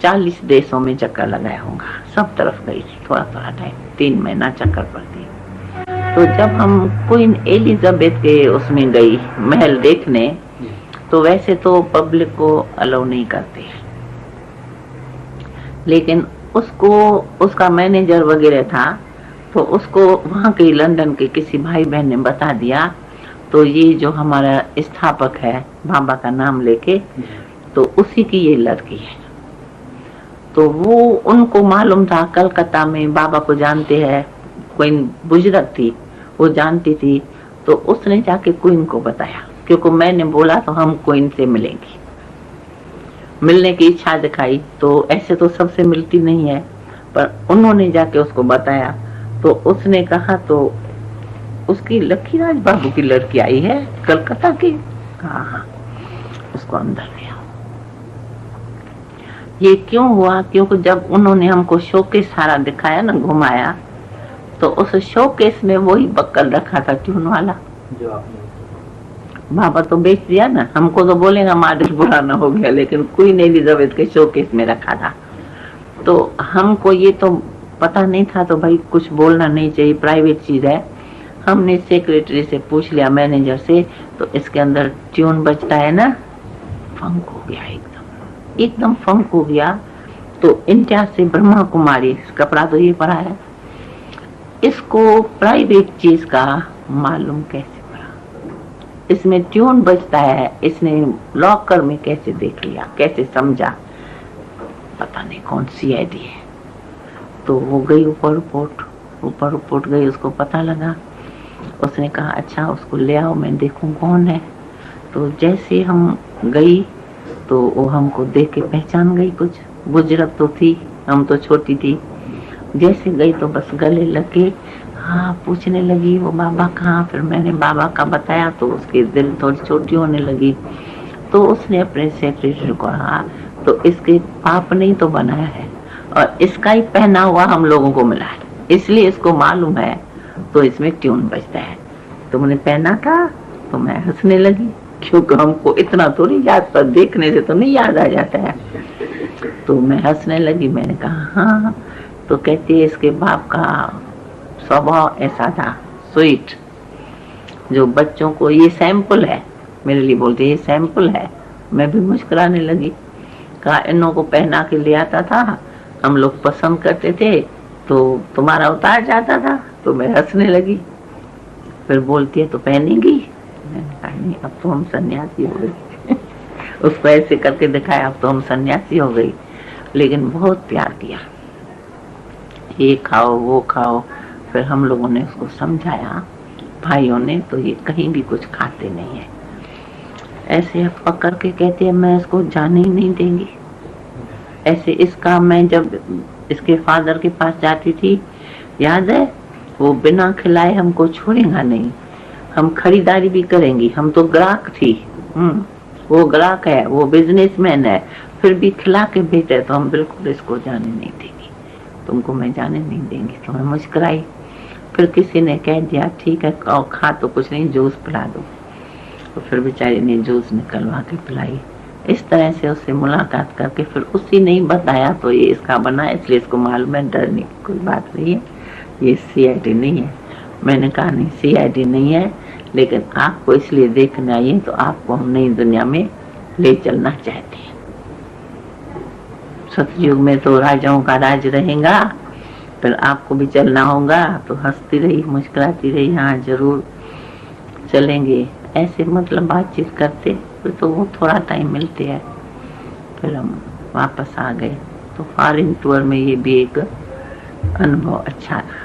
40 देशों में चक्कर लगाया होगा, सब तरफ गई थी थोड़ा थोड़ा टाइम, 3 महीना चक्कर पर थी। तो जब हम क्वीन एलिजाबेथ के उसमें गई महल देखने, तो वैसे तो पब्लिक को अलाउ नहीं करते, लेकिन उसको उसका मैनेजर वगैरह था, तो उसको वहां के लंदन के किसी भाई बहन ने बता दिया, तो ये जो हमारा स्थापक है बाबा का नाम लेके, तो उसी की ये लड़की है। तो वो उनको मालूम था कलकत्ता में बाबा को जानते हैं, क्वीन बुजुर्ग थी वो जानती थी, तो उसने जाके क्वीन को बताया, क्योंकि मैंने बोला तो हम क्वीन से मिलेंगे, मिलने की इच्छा दिखाई। तो ऐसे तो सबसे मिलती नहीं है, पर उन्होंने जाके उसको बताया, तो उसने कहा तो उसकी लखीराज बाबू की लड़की आई है कलकत्ता की, हाँ उसको अंदर ले आओ। ये क्यों हुआ, क्योंकि जब उन्होंने हमको शोकेस सारा दिखाया ना घुमाया, तो उस शोकेस में वही बक्कल रखा था ट्यून वाला
जो आपने
बाबा तो बेच दिया ना, हमको तो बोलेगा मॉडल पुराना हो गया, लेकिन क्वीन एलिजाबेथ के शोकेस में रखा था। तो हमको ये तो पता नहीं था, तो भाई कुछ बोलना नहीं चाहिए, प्राइवेट चीज है। हमने सेक्रेटरी से पूछ लिया मैनेजर से, तो इसके अंदर ट्यून बजता है ना, फंक हो गया, एकदम फंक हो गया। तो इंडिया से ब्रह्मा कुमारी, कपड़ा तो ये पड़ा है, इसको प्राइवेट चीज का मालूम कैसे पड़ा, इसमें ट्यून बजता है, इसने लॉकर में कैसे देख लिया, कैसे समझा, पता नहीं कौन सी आईडी है। तो वो गई ऊपर रिपोर्ट गई, उसको पता लगा, उसने कहा अच्छा उसको ले आओ मैं देखूं कौन है। तो जैसे हम गई तो वो हमको देख के पहचान गई, कुछ बुजुर्ग तो थी, हम तो छोटी थी। जैसे गई तो बस गले लगे, हाँ पूछने लगी वो बाबा कहाँ। फिर मैंने बाबा का बताया तो उसकी दिल थोड़ी छोटी होने लगी। तो उसने अपने सेक्रेटरी को कहा तो इसके पाप नहीं तो बनाया है, और इसका ही पहना हुआ हम लोगों को मिला है, इसलिए इसको मालूम है, तो इसमें ट्यून बजता है। तुमने पहना था, तो मैं हंसने लगी, क्योंकि हमको इतना थोड़ी याद, पर देखने से तो नहीं याद आ जाता है। तो मैं हंसने लगी, मैंने कहा हाँ। तो कहती है इसके बाप का स्वभाव ऐसा था स्वीट, जो बच्चों को, ये सैंपल है, मेरे लिए बोलते ये सैंपल है। मैं भी मुस्कुराने लगी, कहा इन्हों को पहना के ले आता था, हम लोग पसंद करते थे, तो तुम्हारा उतार जाता था। तो मैं हंसने लगी, फिर बोलती है तो पहनेगी। मैंने कहा नहीं, अब तो हम सन्यासी हो गई उसको ऐसे करके दिखाया, अब तो हम सन्यासी हो गई। लेकिन बहुत प्यार किया, ये खाओ वो खाओ। फिर हम लोगों ने उसको समझाया भाइयों ने, तो ये कहीं भी कुछ खाते नहीं है, ऐसे पकड़ के कहते हैं मैं इसको जाने ही नहीं देंगी। ऐसे इसका, मैं जब इसके फादर के पास जाती थी, याद है, वो बिना खिलाए हमको छोड़ेगा नहीं, हम खरीदारी भी करेंगी, हम तो ग्राहक थी, वो ग्राहक है, वो बिजनेसमैन है, फिर भी खिला के भेजे, तो हम बिल्कुल इसको जाने नहीं देंगे, तुमको मैं जाने नहीं देंगी। तो मैं मुस्कुराई। फिर किसी ने कह दिया ठीक है खा तो कुछ नहीं, जूस पिला दो। तो फिर बेचारी ने जूस निकलवा के पिलाई। इस तरह से उससे मुलाकात करके फिर उसी ने बताया, तो ये इसका बना, इसलिए इसको मालूम है, डरने की कोई बात नहीं है, ये सीआईडी नहीं है। मैंने कहा नहीं सीआईडी नहीं है, लेकिन आपको इसलिए देखने आई है, तो आपको हम नई दुनिया में ले चलना चाहते हैं। सतयुग में तो राजाओं का राज रहेगा, फिर आपको भी चलना होगा। तो हंसती रही, मुस्कुराती रही, हाँ जरूर चलेंगे, ऐसे मतलब बातचीत करते। फिर तो वो थोड़ा टाइम मिलते हैं, फिर हम वापस आ गए। तो फॉरेन टूर में ये भी एक अनुभव अच्छा रहा।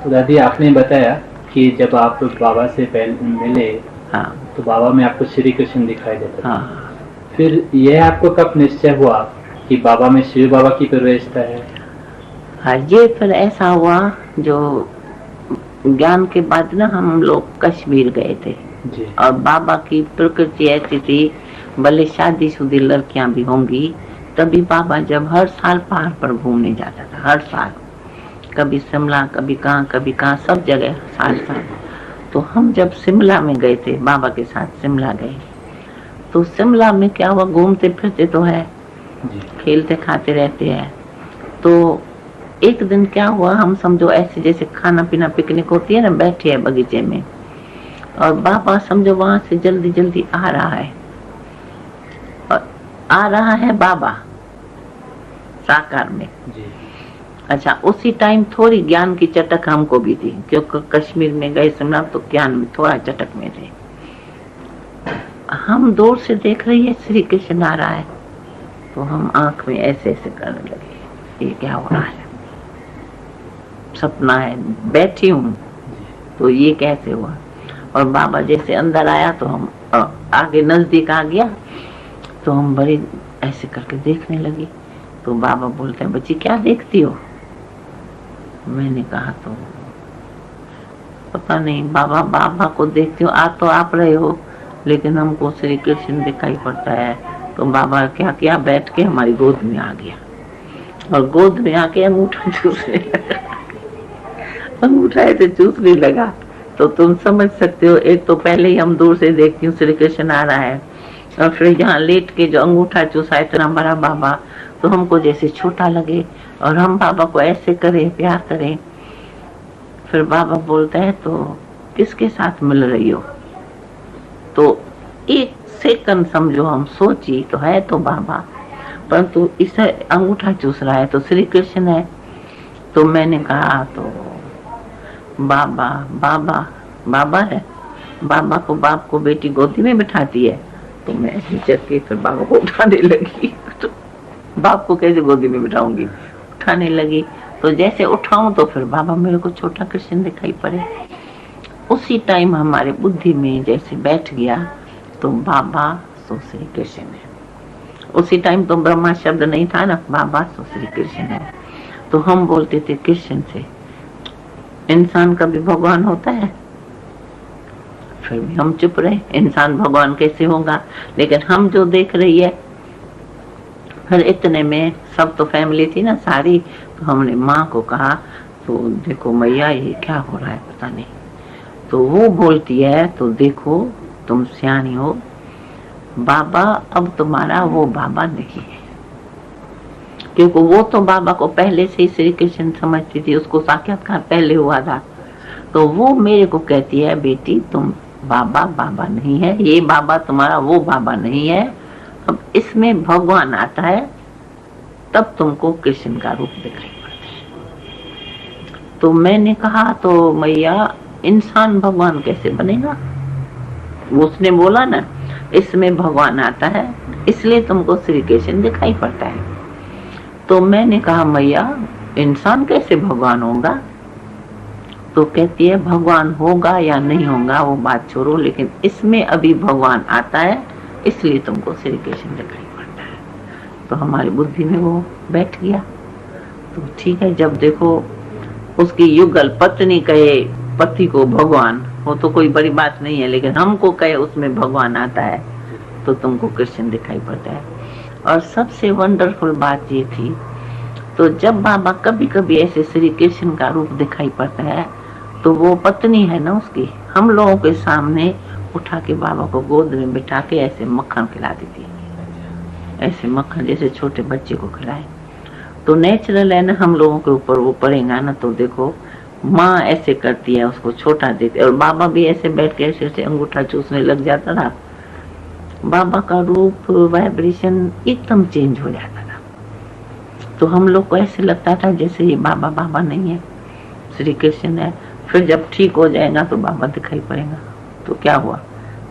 तो दादी आपने बताया कि जब आप बाबा से पहले मिले,
हाँ
तो बाबा में आपको श्री कृष्ण दिखाई देता था।
हाँ
फिर यह आपको कब निश्चय हुआ कि बाबा में शिव बाबा की प्रवेशता है?
हाँ, ये फिर ऐसा हुआ, जो ज्ञान के बाद ना हम लोग कश्मीर गए थे
जी।
और बाबा की प्रकृति ऐसी थी, भले शादीशुदा लड़कियां भी होंगी, तभी बाबा जब हर साल पहाड़ पर घूमने जाता था, हर साल, कभी शिमला, कभी कहाँ, सब जगह साल साल। तो हम जब शिमला में गए थे, बाबा के साथ शिमला गए, तो शिमला में क्या हुआ, घूमते फिरते तो है, खेलते खाते रहते हैं। तो एक दिन क्या हुआ, हम समझो ऐसे जैसे खाना पीना पिकनिक होती है ना, बैठे हैं बगीचे में, और बाबा समझो वहां से जल्दी जल्दी आ रहा है, और आ रहा है बाबा साकार में
जी।
अच्छा, उसी टाइम थोड़ी ज्ञान की चटक हमको भी थी, क्योंकि कश्मीर में गए शिमला, तो ज्ञान में थोड़ा चटक में थे। हम दूर से देख रही है श्री कृष्ण आ रहा है, तो हम आंख में ऐसे ऐसे करने लगे, ये क्या हो रहा है, सपना है, बैठी हूँ तो ये कैसे हुआ। और बाबा जैसे अंदर आया तो हम आगे नजदीक आ गया, तो हम बड़े ऐसे करके देखने लगी। तो बाबा बोलते हैं, बच्ची क्या देखती हो? मैंने कहा तो पता नहीं बाबा, बाबा को देखती हूँ, आ तो आप रहे हो, लेकिन हमको श्री कृष्ण दिखाई पड़ता है। तो बाबा क्या किया, बैठ के हमारी गोद में आ गया, और गोद में आके अंगूठा चूसने लगा, अंगूठा ऐसे चूसने लगा। तो तुम समझ सकते हो, एक तो पहले ही हम दूर से देखती हूँ श्री कृष्ण आ रहा है, और फिर यहाँ लेट के जो अंगूठा चूसा इतना बड़ा बाबा, तो हमको जैसे छोटा लगे, और हम बाबा को ऐसे करें, प्यार करें। फिर बाबा बोलता है, तो किसके साथ मिल रही हो? तो एक सेकंड समझो हम सोची, तो है तो बाबा, परंतु इसे अंगूठा चूस रहा है तो श्री कृष्ण है। तो मैंने कहा, तो बाबा बाबा बाबा है, बाबा को बाप को बेटी गोदी में बिठाती है। तो मैं हिचक के फिर बाबा को उठाने लगी, तो बाप को कैसे गोदी में बिठाऊंगी, उठाने लगी। तो जैसे उठाऊं तो फिर बाबा मेरे को छोटा कृष्ण दिखाई पड़े। उसी टाइम हमारे बुद्धि में जैसे बैठ गया, तो बाबा सो श्री कृष्ण है। उसी टाइम तो ब्रह्मा शब्द नहीं था ना, बाबा सो श्री कृष्ण है। तो हम बोलते थे कृष्ण से, इंसान कभी भगवान होता है? फिर भी हम चुप रहे, इंसान भगवान कैसे होगा। लेकिन हम जो देख रही है, फिर इतने में सब तो फैमिली थी ना सारी, तो हमने माँ को कहा, तो देखो मैया ये क्या हो रहा है पता नहीं। तो वो बोलती है, तो देखो तुम सियानी हो, बाबा अब तुम्हारा वो बाबा नहीं है, क्योंकि वो तो बाबा को पहले से ही श्री कृष्ण समझती थी, उसको साक्षात्कार पहले हुआ था। तो वो मेरे को कहती है, बेटी तुम बाबा बाबा नहीं है, ये बाबा तुम्हारा वो बाबा नहीं है, अब इसमें भगवान आता है तब तुमको कृष्ण का रूप दिखाई पड़ता है। तो मैंने कहा, तो मैया इंसान भगवान कैसे बनेगा? उसने बोला ना, इसमें भगवान आता है इसलिए तुमको श्री कृष्ण दिखाई पड़ता है। तो मैंने कहा, मैया इंसान कैसे भगवान होगा? तो कहती है, भगवान होगा या नहीं होगा वो बात छोड़ो, लेकिन इसमें अभी भगवान आता है इसलिए तुमको श्री कृष्ण दिखाई पड़ता है। तो हमारी बुद्धि में वो बैठ गया। तो ठीक है, जब देखो उसकी युगल पत्नी कहे पति को भगवान, वो तो कोई बड़ी बात नहीं है, लेकिन हमको कहे उसमें भगवान आता है तो तुमको कृष्ण दिखाई पड़ता है। और सबसे वंडरफुल बात ये थी, तो जब बाबा कभी कभी ऐसे श्री कृष्ण का रूप दिखाई पड़ता है, तो वो पत्नी है ना उसकी, हम लोगों के सामने उठा के बाबा को गोद में बिठा के ऐसे मक्खन खिला देती है, ऐसे मक्खन जैसे छोटे बच्चे को खिलाए। तो नेचुरल है ना, हम लोगों के ऊपर वो पड़ेगा ना। तो देखो माँ ऐसे करती है, उसको छोटा देती है, और बाबा भी ऐसे बैठ के ऐसे ऐसे अंगूठा चूसने लग जाता था। बाबा का रूप वाइब्रेशन एकदम चेंज हो जाता था। तो हम लोग को ऐसे लगता था जैसे ये बाबा बाबा नहीं है, श्री कृष्ण है। फिर जब ठीक हो जाएगा तो बाबा दिखाई पड़ेगा, तो क्या हुआ,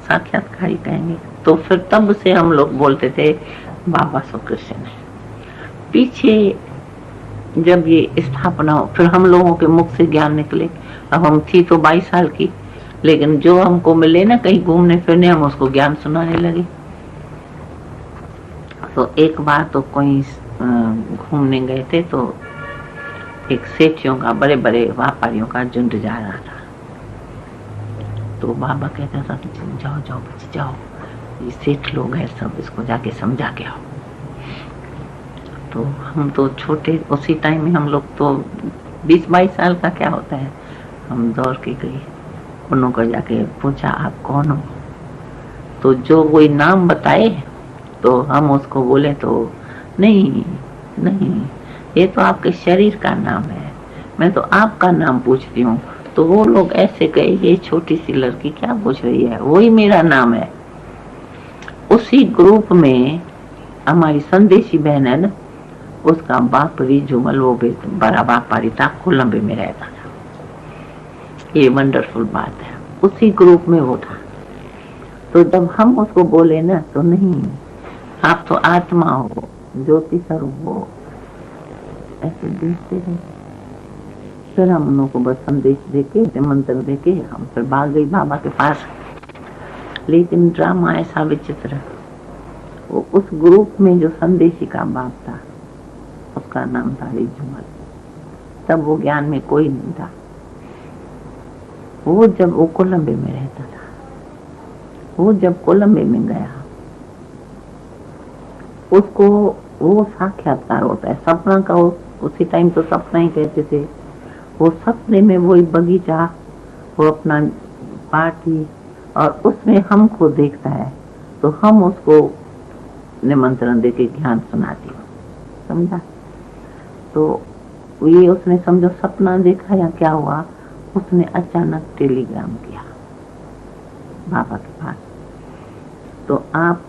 साक्षात्कार ही कहेंगे। तो फिर तब से हम लोग बोलते थे बाबा सो कृष्ण है। पीछे जब ये स्थापना हो, फिर हम लोगों के मुख से ज्ञान निकले। अब हम थी तो 22 साल की, लेकिन जो हमको मिले ना कहीं घूमने फिरने, हम उसको ज्ञान सुनाने लगे। तो एक बार तो कोई घूमने गए थे, तो एक सेठियों का, बड़े बड़े व्यापारियों का झुंड जा रहा था। तो बाबा कहता था जाओ जाओ बच्चे जाओ, ये सेठ लोग हैं सब, इसको जाके समझा के आओ। तो हम तो छोटे, उसी टाइम में हम लोग तो 20-22 साल का क्या होता है, हम दौड़ के गए, उनको जाके पूछा आप कौन हो। तो जो कोई नाम बताए तो हम उसको बोले तो नहीं नहीं, ये तो आपके शरीर का नाम है, मैं तो आपका नाम पूछती हूँ। तो वो लोग ऐसे कहे ये छोटी सी लड़की क्या पूछ रही है, वही मेरा नाम है। उसी ग्रुप में हमारी संदेशी बहन है ना, उसका बाप रिजुमल, वो भी बड़ा व्यापारी था, कोलंबे में रहता था। ये वंडरफुल बात है, उसी ग्रुप में वो था। तो जब हम उसको बोले ना, तो नहीं आप तो आत्मा हो, ज्योति स्वरूप हो, ऐसे देखते रहे। फिर हम उनको बस संदेश देके, मंत्र देके हम फिर भाग गई बाबा के पास। लेकिन ड्रामा ऐसा विचित्र, वो उस ग्रुप में जो संदेशी का बाप था, उसका नाम था रिजुमल। तब वो ज्ञान में कोई नहीं था। वो जब वो कोलंबे में रहता था, वो जब कोलंबे में गया, उसको वो साक्षात्कार होता है सपना का। उसी टाइम तो सपना ही कहते थे। वो सपने में वही बगीचा, वो अपना पार्टी, और उसमें हमको देखता है, तो हम उसको निमंत्रण देके ज्ञान सुनाती हूँ, समझा। तो ये उसने समझो सपना देखा या क्या हुआ, उसने अचानक टेलीग्राम किया बाबा के पास, तो आप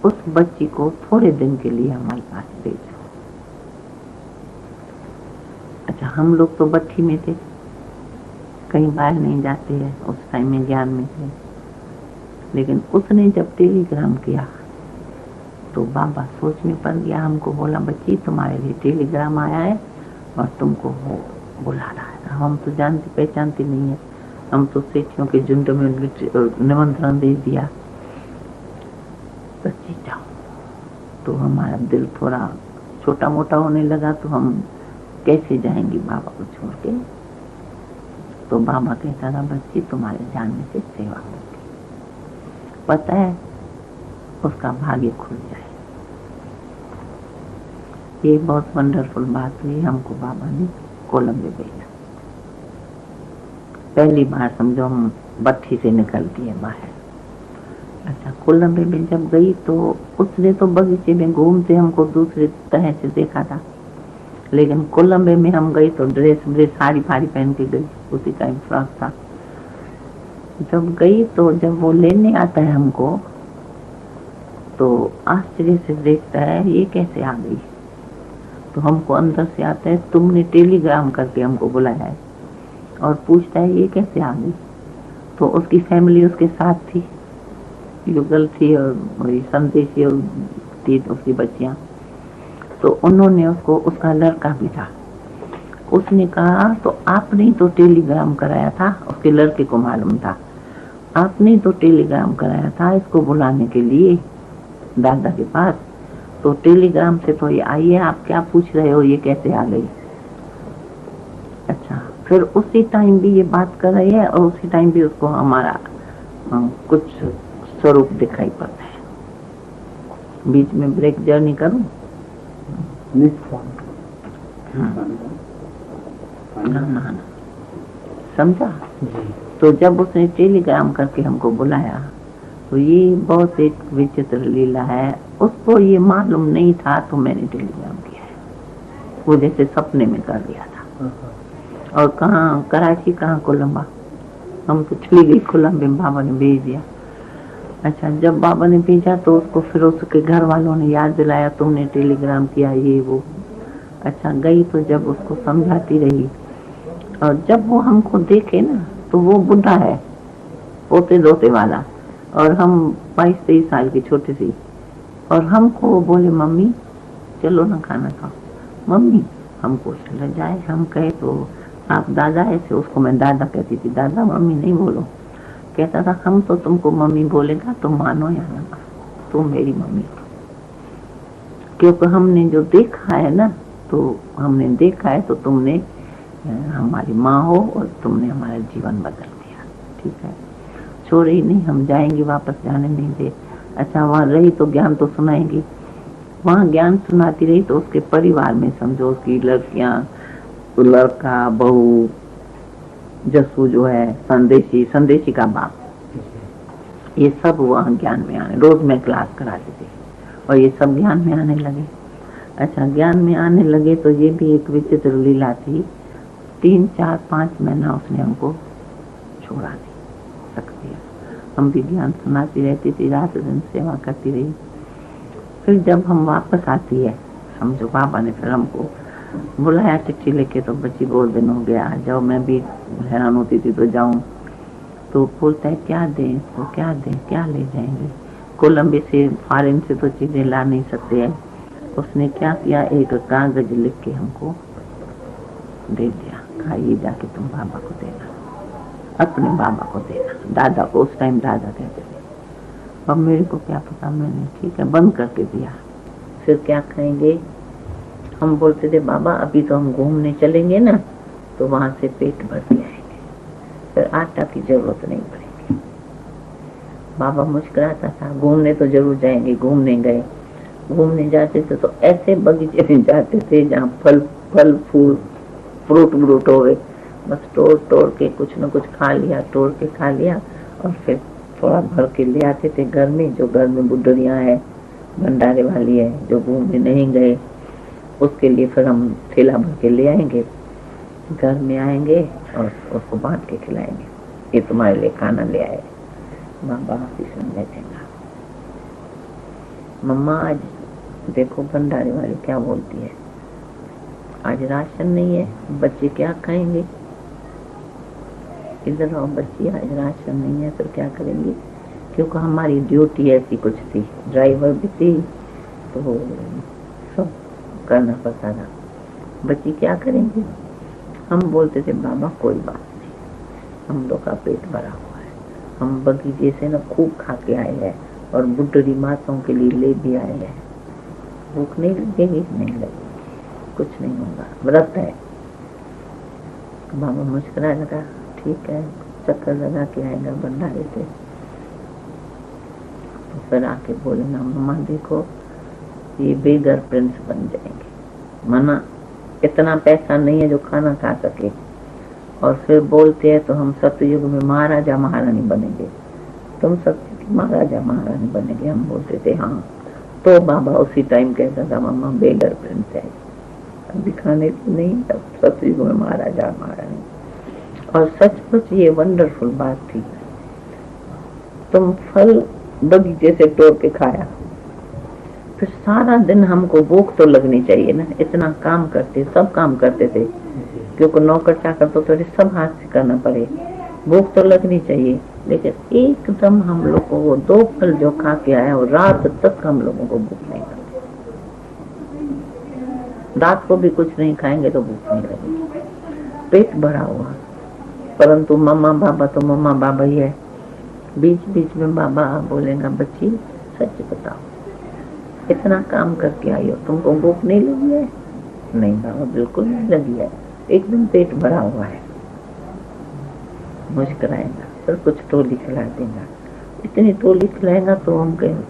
उस बच्ची को थोड़े दिन के लिए हमारे पास भेजो। अच्छा, हम लोग तो बच्ची में थे, कहीं बाहर नहीं जाते हैं, उस टाइम में ज्ञान में थे। लेकिन उसने जब टेलीग्राम किया तो बाबा सोच में पड़ गया। हमको बोला बच्ची तुम्हारे लिए टेलीग्राम आया है और तुमको वो बुला रहा है। हम तो जानती पहचानती नहीं है, हम तो सेठियों के झुंड में निमंत्रण दे दिया, बच्ची जाओ। तो हमारा दिल थोड़ा छोटा मोटा होने लगा, तो हम कैसे जाएंगे बाबा को छोड़ के। तो बाबा कहता था बच्ची तुम्हारे जाने से सेवा होगी, पता है उसका भाग्य खुल जाए। ये बहुत वंडरफुल बात हुई। हमको बाबा ने कोलंबे भेजा। पहली बार समझो हम बत्ती से निकलती है बाहर। अच्छा, कोलंबे में जब गई तो उसने तो बगीचे में घूमते हमको दूसरे तरह से देखा था, लेकिन कोलंबे में हम गई तो ड्रेस साड़ी फाड़ी पहन के गई, उसी टाइम फ्रॉक था। जब गई तो जब वो लेने आता है हमको, तो आश्चर्य से देखता है ये कैसे आ गई। तो हमको अंदर से आता है तुमने टेलीग्राम करके हमको बुलाया है, और पूछता है ये कैसे आ गई। तो उसकी फैमिली उसके साथ थी, युगल थी और वही संदेशी थी, उसकी बच्चियां। तो उन्होंने उसको, उसका लड़का भी था, उसने कहा तो आपने तो टेलीग्राम कराया था, उसके लड़के को मालूम था, आपने तो टेलीग्राम कराया था इसको बुलाने के लिए दादा के पास, तो टेलीग्राम से तो ये आई है, आप क्या पूछ रहे हो ये कैसे आ गई। अच्छा, फिर उसी टाइम भी ये बात कर रही है, और उसी टाइम भी उसको हमारा कुछ स्वरूप दिखाई पड़ता है। बीच में ब्रेक जर्नी करूं? ना, समझा। तो जब उसने टेलीग्राम करके हमको बुलाया, तो ये बहुत एक विचित्र लीला है। उसको ये मालूम नहीं था, तो मैंने टेलीग्राम किया है। वो जैसे सपने में कर लिया था। और कहाँ कराची, कहाँ कोलंबा, हम तो चली गई कोलंबे में, बाबा ने भेज दिया। अच्छा, जब बाबा ने भेजा तो उसको फिर उसके घर वालों ने याद दिलाया, तुमने टेलीग्राम किया ये वो। अच्छा, गई तो जब उसको समझाती रही, और जब वो हमको देखे ना तो वो बुढ़ा है, पोते दोते वाला, और हम 22-23 साल की छोटी सी, और हमको वो बोले मम्मी चलो ना खाना खाओ। मम्मी, हमको लग जाए, हम कहे तो आप दादा ऐसे, उसको मैं दादा कहती थी, दादा मम्मी नहीं बोलो। कहता था हम तो तुमको मम्मी बोलेगा तुम मानो या ना मानो, तुम मेरी मम्मी हो। क्योंकि हमने जो देखा है ना, तो हमने देखा है तो तुमने हमारी माँ हो और तुमने हमारा जीवन बदल दिया। ठीक है, छोड़े ही नहीं, हम जाएंगे, वापस जाने नहीं दे। अच्छा, वहाँ रही तो ज्ञान तो सुनाएंगी, वहाँ ज्ञान सुनाती रही तो उसके परिवार में समझो उसकी लड़कियां, लड़का, बहू, जसू जो है, संदेशी का बाप, ये सब वहाँ ज्ञान में आने, रोज मैं क्लास कराती थी और ये सब ज्ञान में आने लगे। अच्छा, ज्ञान में आने लगे तो ये भी एक विचित्र लीला थी, 3, 4, 5 महीना उसने हमको छोड़ा नहीं सकती। हम भी ज्ञान सुनाती रहती थी, रात दिन सेवा करती रही। फिर जब हम वापस आती है, समझो बाबा ने फिर हमको बुलाया चिट्ठी लेके, तो बच्ची बहुत दिन हो गया आ जाओ। मैं भी हैरान होती थी तो जाऊं, तो बोलता है क्या दें इसको, क्या दें, क्या ले जाएंगे। कोलंबे से, फॉरेन से तो चीजें ला नहीं सकते हैं। उसने क्या किया, एक कागज लिख के हमको दे दिया, कहा ये जाके तुम बाबा को देना, अपने बाबा को देना, दादा को, उस टाइम दादा कहते थे। अब मेरे को क्या पता, मैंने ठीक है बंद करके दिया। फिर क्या खाएंगे, हम बोलते थे बाबा अभी तो हम घूमने चलेंगे ना, तो वहां से पेट भर के आएंगे, फिर आटा की जरूरत नहीं पड़ेगी। बाबा मुस्कुराता था, घूमने तो जरूर जाएंगे। घूमने गए, घूमने जाते थे तो ऐसे बगीचे में जाते थे जहाँ फल फूल फ्रूट हो गए, बस तोड़ के कुछ न कुछ खा लिया, तोड़ के खा लिया, और फिर थोड़ा भर के ले आते थे घर में। जो घर में बुढ़ियाँ है, भंडारे वाली है, जो घूमने नहीं गए, उसके लिए फिर हम थैला भर के ले आएंगे, घर में आएंगे और उसको बांट के खिलाएंगे, ये तुम्हारे लिए खाना ले आए। बाबा ऑफिस में बैठेगा, मम्मा आज देखो भंडारे वाली क्या बोलती है, आज राशन नहीं है, बच्चे क्या खाएंगे। इधर आओ बच्ची, आज राशन नहीं है तो क्या करेंगे, क्योंकि हमारी ड्यूटी ऐसी कुछ थी, ड्राइवर भी थी तो सब करना पड़ता था। बच्ची क्या करेंगे, हम बोलते थे बाबा कोई बात नहीं, हम लोग का पेट भरा हुआ है, हम बगीचे से ना खूब खा के आए हैं और बुढ़ी माताओं के लिए ले भी आए हैं, भूख नहीं लगेगी, नहीं लगेगी, कुछ नहीं होगा, व्रत है। बाबा मुस्कुरा लगा, ठीक है, चक्कर लगा के आएगा भंडारे से। तो फिर आके बोले ना मम्मा देखो ये बेगर प्रिंस बन जाएंगे, मना इतना पैसा नहीं है जो खाना खा सके, और फिर बोलते हैं तो हम सतयुग में महाराजा महारानी बनेंगे, तुम सत्य की महाराजा महारानी बनेंगे। हम बोलते थे हाँ। तो बाबा उसी टाइम कहता था मम्मा बेगर प्रिंस है, अभी खाने की नहीं, तब सतयुग में महाराजा महारानी। और सचमुच ये वंडरफुल बात थी। तुम फल बगीचे से तोड़ के खाया, फिर सारा दिन हमको भूख तो लगनी चाहिए ना, इतना काम करते, सब काम करते थे, क्योंकि नौकर चाकर तो थोड़े सब हाथ से करना पड़े, भूख तो लगनी चाहिए। लेकिन एकदम हम लोग को वो 2 फल जो खा के आया और रात तक हम लोगों को भूख नहीं लगती, रात को भी कुछ नहीं खाएंगे तो भूख नहीं लगेगी, पेट भरा हुआ। परंतु मम्मा बाबा तो मम्मा बाबा ही है, बीच बीच में बाबा बोलेगा बच्ची सच बताओ, इतना काम करके आई हो, तुमको भूख नहीं लगी है? नहीं बाबा बिल्कुल नहीं लगी है, एकदम पेट भरा हुआ है। मुस्कुराएगा, फिर कुछ टोली खिला देगा, इतनी टोली खिलाएगा तो हम कहें।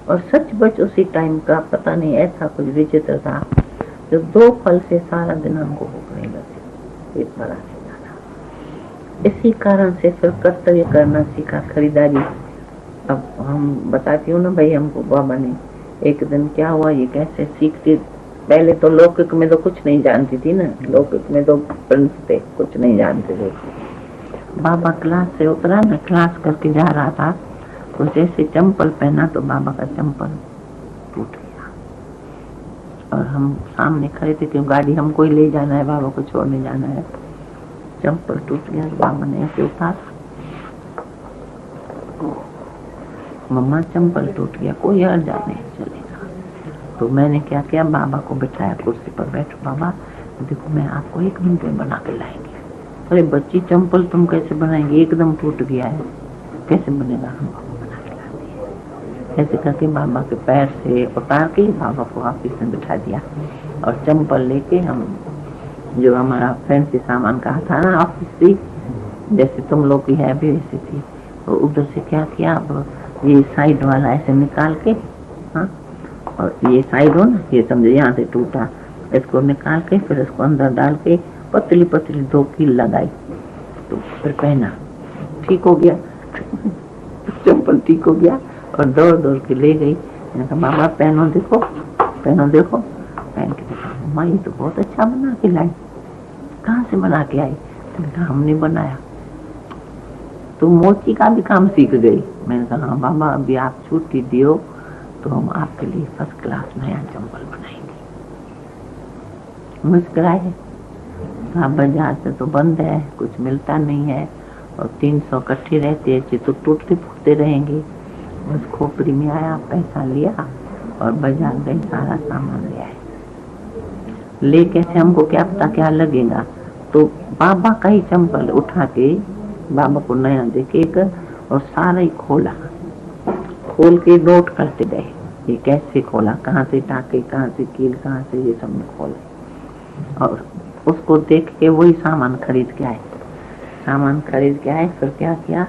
और सच बच उसी टाइम का पता नहीं ऐसा कुछ विचित्र था, जो 2 फल से सारा दिन हमको भूख नहीं लगती, पेट भरा रहता था। इसी कारण से फिर कर्तव्य करना सीखा, खरीदारी। अब हम बताती हूँ ना भाई, हमको बाबा ने एक दिन क्या हुआ, ये कैसे सीखती। पहले तो लौकिक में तो कुछ नहीं जानती थी ना, लौकिक में तो प्रिंस थे, कुछ नहीं जानते थे। बाबा क्लास से उतरा, मैं क्लास करके जा रहा था, तो जैसे चंपल पहना तो बाबा का चंपल टूट गया। और हम सामने खड़े थे क्योंकि गाड़ी हमको ही ले जाना है, बाबा को छोड़ने जाना है। चंपल टूट गया, बाबा ने ऐसे उतारा, मम्मा चंपल टूट गया, कोई हर्जा नहीं, चलेगा। तो मैंने क्या किया, बाबा को बिठाया कुर्सी पर, बैठो बाबा, देखो मैं आपको 1 मिनट में बना के लाएंगे। अरे बच्ची, चंपल तुम कैसे बनाएंगे, एकदम टूट गया है, कैसे बनेगा, हम बना के लाते हैं। ऐसे करके बाबा के पैर से उतार के बाबा को ऑफिस में बिठा दिया, और चंपल लेके हम जो हमारा फैंसी सामान कहा था ना ऑफिस से, जैसे तुम लोग की है भी वैसी थी, तो उधर से क्या किया, अब ये साइड वाला ऐसे निकाल के, हाँ, और ये साइड हो ना, ये समझे यहाँ से टूटा, इसको निकाल के फिर इसको अंदर डाल के पतली पतली 2 कील लगाई, तो फिर पहना, ठीक हो गया। चंपल ठीक हो गया, और दौड़ दौड़ के ले गई। मैंने कहा बाबा पहनो देखो, पहनो देखो, पहन के देखा, मम्मा ये तो बहुत अच्छा बना के लाई, कहाँ से बना के आई? मैंने कहा हमने बनाया। तो मोची का भी काम सीख गई। मैंने कहा हाँ बाबा, अभी आप छुट्टी दियो तो हम आपके लिए फर्स्ट क्लास नया चंपल बनाएंगे। मुस्कुराए, हाँ बाजार से तो बंद है, कुछ मिलता नहीं है, और 300 इकट्ठी रहती है तो टूटते फूटते रहेंगे। बस खोपड़ी में आया, पैसा लिया और बाजार गए, सारा सामान ले आए। ले कैसे, हमको क्या पता क्या लगेगा, तो बाबा का ही चंपल उठा के बाबा को नया देके और सारा ही खोला, खोल के नोट करते गए, ये कैसे खोला, कहाँ से टाके, कहाँ से कील, कहाँ से, ये सब में खोले। और उसको देख के वही सामान खरीद के आए, सामान खरीद के आए। फिर क्या किया,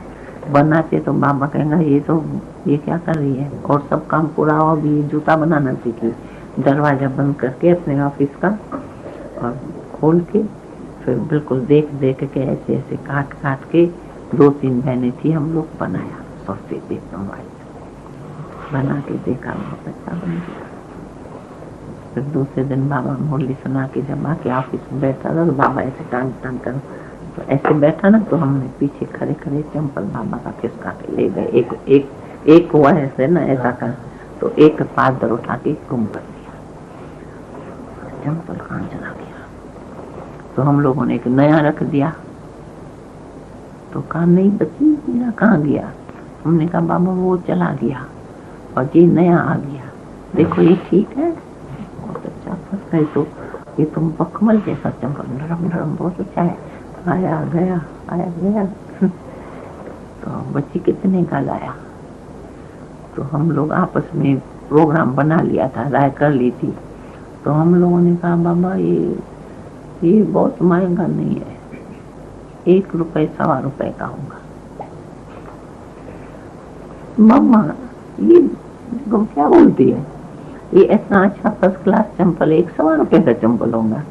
बनाते तो बाबा कहेंगे ये क्या कर रही है, और सब काम पूरा हो, भी जूता बनाना सीखी। दरवाजा बंद करके अपने ऑफिस का और खोल के फिर बिल्कुल देख देख के ऐसे ऐसे काट काट के 2-3 बहनें थी, हम लोग बनाया, सफेद एकदम वाइट बना के देखा, बहुत अच्छा बन गया। फिर दूसरे दिन बाबा मुरली सुना के जब आके ऑफिस में बैठा था, तो बाबा ऐसे टांग टांग कर, तो ऐसे बैठा ना, तो हमने पीछे खड़े खड़े चंपल बाबा का खिसका के ले गए। एक हुआ ऐसे ना, ऐसा कर, तो एक पादर उठा के गुम कर दिया, चंपल कहाँ चला गया। तो हम लोगों ने एक नया रख दिया, तो कहा नहीं बच्ची, मेरा कहाँ गया। हमने कहा बाबा वो चला गया और ये नया आ गया, देखो ये ठीक है, बहुत अच्छा फंस गए। तो ये तुम मखमल जैसा चंपल, नरम नरम, बहुत अच्छा है, आया गया आया गया। तो बच्ची कितने का लाया, तो हम लोग आपस में प्रोग्राम बना लिया था, राय कर ली थी। तो हम लोगों ने कहा बाबा ये बहुत महंगा नहीं है, 1 रुपए 1.25 रुपए का होगा। मम्मा ये तुम क्या बोलती है, ये इतना अच्छा फर्स्ट क्लास चंपल 1.25 रुपए का चंपल होगा।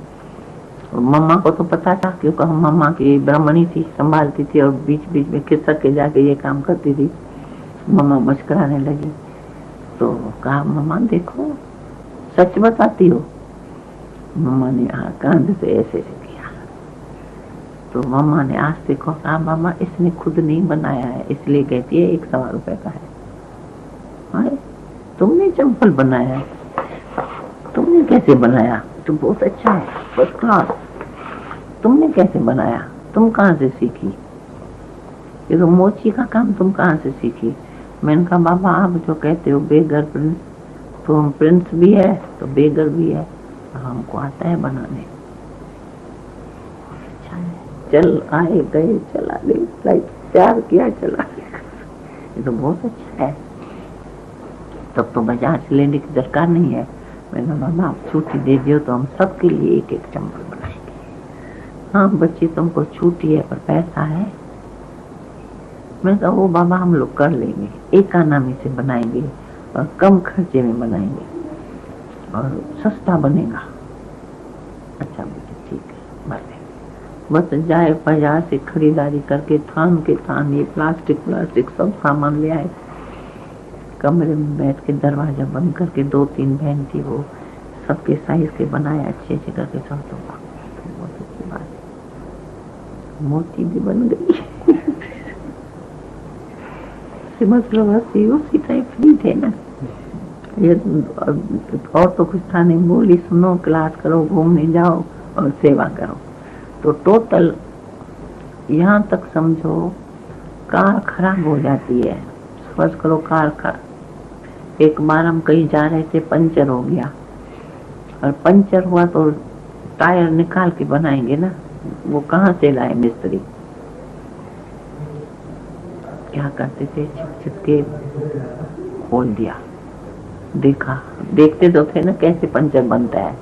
मम्मा को तो पता था, क्योंकि हम मम्मा की ब्राह्मणी थी, संभालती थी और बीच बीच में खिसक के जाके ये काम करती थी। मम्मा मुस्कुराने लगी, तो कहा मम्मा देखो सच बताती हो। मम्मा ने कांध से ऐसे किया, तो मम्मा ने आज देखो कहा मामा इसने खुद नहीं बनाया है, इसलिए कहती है 1.25 रुपए का है। हाँ, तुमने चंपल बनाया है, तुमने कैसे बनाया, तो बहुत अच्छा है, फर्स्ट क्लास, तुमने कैसे बनाया, तुम कहाँ से सीखी, ये तो मोची का काम तुम कहाँ से सीखी। मैंने कहा बाबा आप जो कहते हो बेगर प्रिंस, तो हम प्रिंस भी है तो बेगर भी है, हमको आता है बनाने। अच्छा है, चल आए गए चला गए, प्यार किया चला गया, ये तो बहुत अच्छा है, तब तो बाजार से लेने की दरकार नहीं है। मैंने बाबा आप छुट्टी दे दियो तो हम सबके लिए 1-1 चंपल बनाएंगे। हाँ बच्ची तुमको छुट्टी है पर पैसा है। मैं कहा वो बाबा हम लोग कर लेंगे, एक आनामी से बनाएंगे और कम खर्चे में बनाएंगे और सस्ता बनेगा। अच्छा बेटे ठीक है भले, बस जाए बाजार से खरीदारी करके थान के थान ये प्लास्टिक सब सामान ले आए। कमरे में बैठ के दरवाजा बंद करके 2-3 बहन थी, वो सबके साइज के बनाया अच्छे करके सब। तो बहुत अच्छी बात है, मोती भी बन गई। उससे मतलब हंसी उसी टाइप फ्री थे ना। ये और तो कुछ था नहीं, बोली सुनो, क्लास करो, घूमने जाओ और सेवा करो। तो टोटल यहाँ तक समझो कार खराब हो जाती है। फर्ज करो कार का, एक बार हम कहीं जा रहे थे, पंचर हो गया, और पंचर हुआ तो टायर निकाल के बनाएंगे ना, वो कहाँ से लाए मिस्त्री? क्या करते थे, छिप छिप के खोल दिया, देखा, देखते तो थे ना कैसे पंचर बनता है,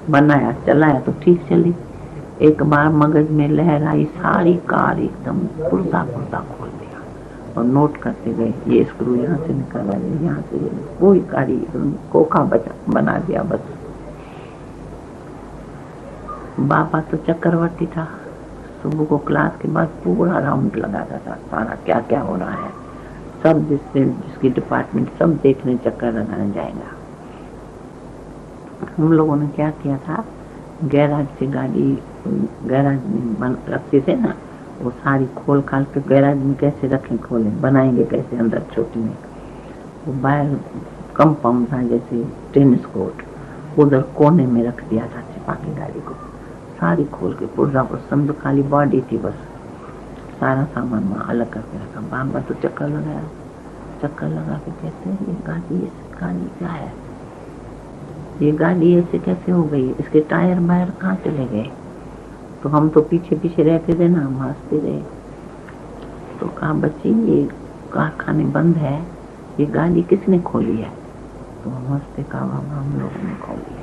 बनाया, चलाया तो ठीक चली। एक बार मगज में लहर आई, सारी कार एकदम पुर्जा पुर्जा खोल दिया और नोट करते गए, ये स्क्रू यहाँ से निकाला, यहाँ से, कोई गाड़ी खोखा बना दिया बस। बाबा तो चक्रवर्ती था, सुबह को क्लास के बाद पूरा राउंड लगाता था, सारा क्या क्या हो रहा है सब, जिसकी डिपार्टमेंट सब देखने चक्कर लगाने जाएगा। हम लोगों ने क्या किया था, गैराज से गाड़ी, गैराज में रखते थे ना, वो सारी खोल खाल के गैराज में कैसे रखें, खोले बनाएंगे कैसे अंदर छोटी में, वो बाहर कंपाउंड था जैसे टेनिस कोर्ट, उधर कोने में रख दिया था छिपा के गाड़ी को, सारी खोल के पुर्जा को समझो, खाली बॉडी थी बस, सारा सामान वहाँ अलग करके रखा। बाबा तो चक्कर लगाया, चक्कर लगा के कहते हैं ये गाड़ी क्या है, ये गाड़ी ऐसे कैसे हो गई, इसके टायर बाहर कहाँ चले गए? तो हम तो पीछे पीछे रहते थे ना, हम हंसते रहे। तो कहा बच्ची ये कारखाने बंद है, ये गाड़ी किसने खोली है? तो हम हंसते, कहा बाबा हम लोगों ने खोली है।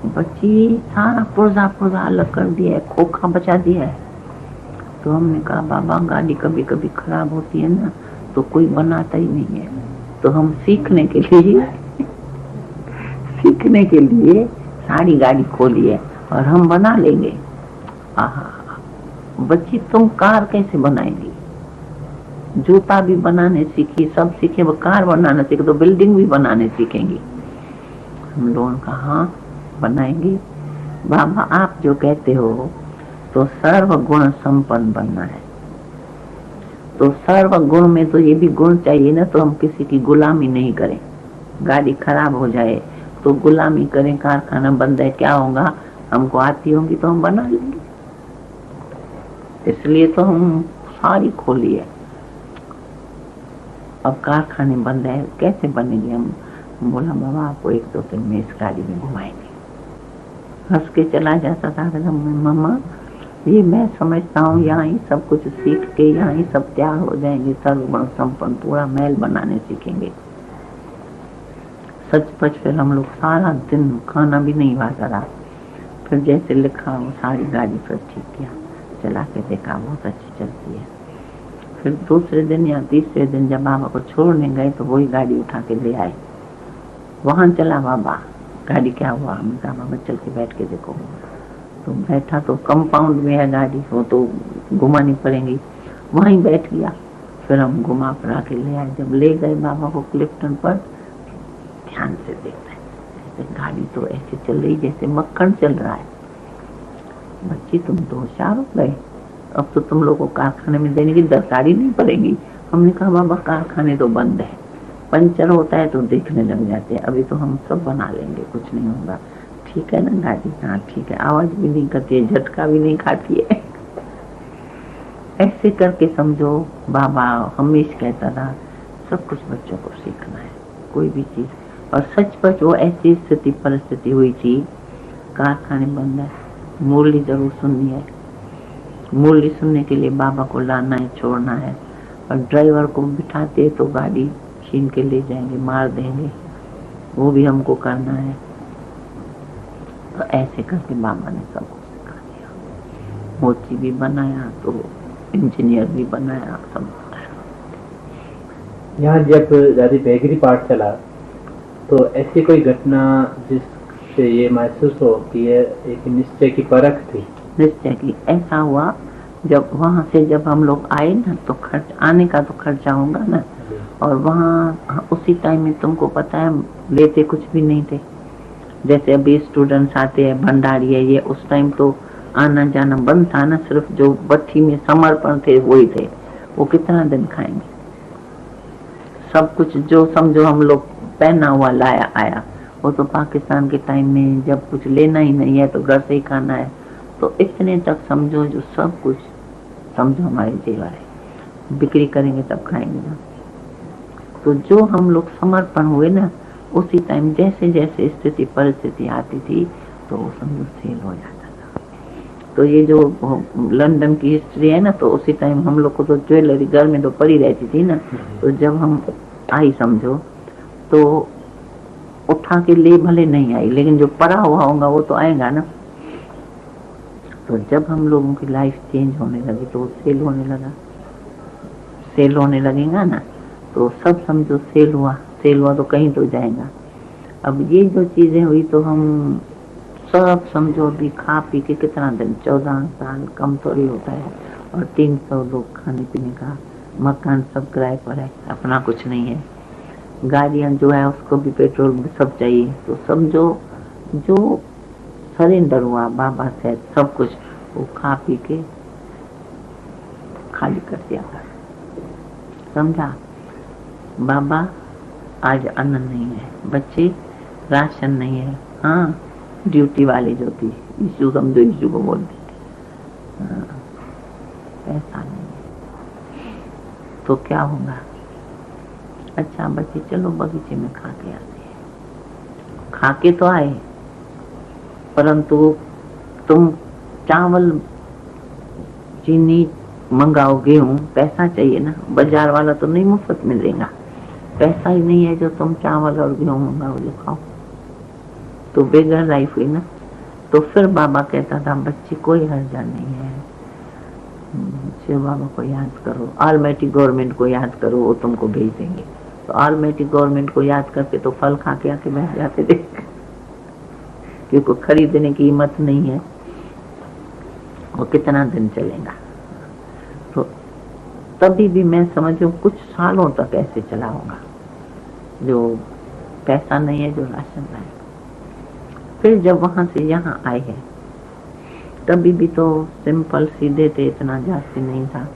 बच्ची सारा पुर्जा पुर्जा अलग कर दिया है, खोखा बचा दिया है। तो हमने कहा बाबा गाड़ी कभी कभी खराब होती है ना, तो कोई बनाता ही नहीं है, तो हम सीखने के लिए सारी गाड़ी खोली है और हम बना लेंगे। बच्ची तुम कार कैसे बनाएगी? जूता भी बनाने सीखी, सब सीखे, वो कार बनाना सीखे तो बिल्डिंग भी बनाने सीखेंगी। हम लोगों ने कहा हाँ बनाएंगे। बाबा आप जो कहते हो तो सर्व गुण संपन्न बनना है, तो सर्व गुण में तो ये भी गुण चाहिए ना, तो हम किसी की गुलामी नहीं करें। गाड़ी खराब हो जाए तो गुलामी करें, कारखाना बंद है, क्या होगा, हमको आती होंगी तो हम बना लेंगे। इसलिए तो हम सारी खोली है। अब कारखाने बंद है, कैसे बनेंगे? हम बोला बाबा आपको 1-2 दिन में इस गाड़ी में घुमाएंगे। हंस के चला जाता था, मम्मा ये मैं समझता हूँ यहाँ ही सब कुछ सीख के यहाँ ही सब तैयार हो जाएंगे, सर्वगुण संपन्न पूरा महल बनाने सीखेंगे। सचपच फिर हम लोग सारा दिन खाना भी नहीं खाता रहा। फिर जैसे लिखा वो सारी गाड़ी फिर ठीक किया, चला के देखा बहुत अच्छी चलती है। फिर दूसरे दिन या तीसरे दिन जब बाबा को छोड़ने गए तो वही गाड़ी उठा के ले आए। वहां चला बाबा, गाड़ी क्या हुआ? हमने कहा बाबा चल के बैठ के देखो। तो बैठा तो कंपाउंड में है गाड़ी, वो तो घुमानी पड़ेगी, वहीं बैठ गया। फिर हम घुमा फिरा के ले आए। जब ले गए बाबा को क्लिफ्टन पर, ध्यान से देखते हैं गाड़ी तो ऐसे चल रही जैसे मक्खन चल रहा है। बच्ची तुम तो होशियार हो गए, अब तो तुम लोगों को कारखाने में देने की दरकारी नहीं पड़ेगी। हमने कहा बाबा कारखाने तो बंद है, पंचर होता है तो देखने लग जाते हैं, अभी तो हम सब बना लेंगे, कुछ नहीं होगा। ठीक है ना गाड़ी? हाँ ठीक है, आवाज भी नहीं करती है, झटका भी नहीं खाती है। ऐसे करके समझो बाबा हमेशा कहता था सब कुछ बच्चों को सीखना है, कोई भी चीज। और सचपच वो ऐसी स्थिति परिस्थिति हुई थी, कारखाने बंद है, मुरली जरूर सुननी है, मुरली सुनने के लिए बाबा को लाना है, छोड़ना है, और ड्राइवर को बिठाते तो गाड़ी छीन के ले जाएंगे, मार देंगे, वो भी हमको करना है। तो ऐसे करके बाबा ने सबको सिखा दिया, मोची भी बनाया तो इंजीनियर भी बनाया, सब बनाया।
यहाँ जब दादी बेगरी पाठ चला तो ऐसी कोई घटना जिससे ये महसूस हो कि ये एक निश्चय की परख थी?
निश्चय की ऐसा हुआ, जब वहां से जब हम लोग आए ना तो खर्च, आने का तो खर्चा होगा ना, और वहाँ उसी टाइम में तुमको पता है लेते कुछ भी नहीं थे। जैसे अभी स्टूडेंट्स आते हैं, भंडारी है, ये उस टाइम तो आना जाना बंद था ना, सिर्फ जो बत्ती में समर्पण थे वही थे, वो कितना दिन खाएंगे? सब कुछ जो समझो हम लोग पहना हुआ लाया आया, वो तो पाकिस्तान के टाइम में जब कुछ लेना ही नहीं है तो घर से ही खाना है, तो इतने तक समझो जो सब कुछ समझो हमारे जेवर है, बिक्री करेंगे तब खाएंगे ना। तो जो हम लोग समर्पण हुए ना, उसी टाइम जैसे जैसे स्थिति परिस्थिति आती थी तो वो समझो सेल हो जाता था। तो ये जो लंदन की हिस्ट्री है ना, तो उसी टाइम हम लोग को तो ज्वेलरी घर में तो पड़ी रहती थी ना, तो जब हम आई समझो तो उठा के ले भले नहीं आई, लेकिन जो पड़ा हुआ होगा वो तो आएगा ना। तो जब हम लोगों की लाइफ चेंज होने लगी तो सेल होने लगा, सेल होने लगेगा ना, तो सब समझो सेल हुआ तो कहीं तो जाएगा। अब ये जो चीजें हुई तो हम सब समझो अभी खा पी के कितना दिन, 14 साल कम थोड़ी होता है, और 300 लोग खाने पीने का, मकान सब किराए पर है, अपना कुछ नहीं है, गाड़ियां जो है उसको भी पेट्रोल सब चाहिए। तो समझो जो सरेंडर हुआ बाबा से सब कुछ, वो खा पी के खाली कर दिया था। समझा? बाबा आज अन्न नहीं है, बच्चे राशन नहीं है, हाँ ड्यूटी वाली जो थी यीशु समझो, यीशु को बोल देते हाँ, पैसा नहीं है तो क्या होगा? अच्छा बच्चे चलो बगीचे में खा के आते हैं। खा के तो आए, परंतु तुम चावल चीनी मंगाओ, गेहूं, पैसा चाहिए ना, बाजार वाला तो नहीं मुफ्त में देगा, पैसा ही नहीं है जो तुम चावल और गेहूं मंगाओ जो खाओ, तो बेघर लाइफ हुई ना। तो फिर बाबा कहता था बच्चे कोई हर्जा नहीं है, शिव बाबा को याद करो, ऑलमाइटी गवर्नमेंट को याद करो, वो तुमको भेज देंगे। तो ऑलमाइटी गवर्नमेंट को याद करके तो फल खा के आके बैठ जाते थे क्योंकि खरीदने की हिम्मत नहीं है, वो कितना दिन चलेगा। तो तभी भी मैं समझू कुछ सालों तक ऐसे चला होगा, जो पैसा नहीं है, जो राशन लाए। फिर जब वहां से यहाँ आए हैं तभी भी तो सिंपल सीधे थे, इतना जास्ती नहीं था।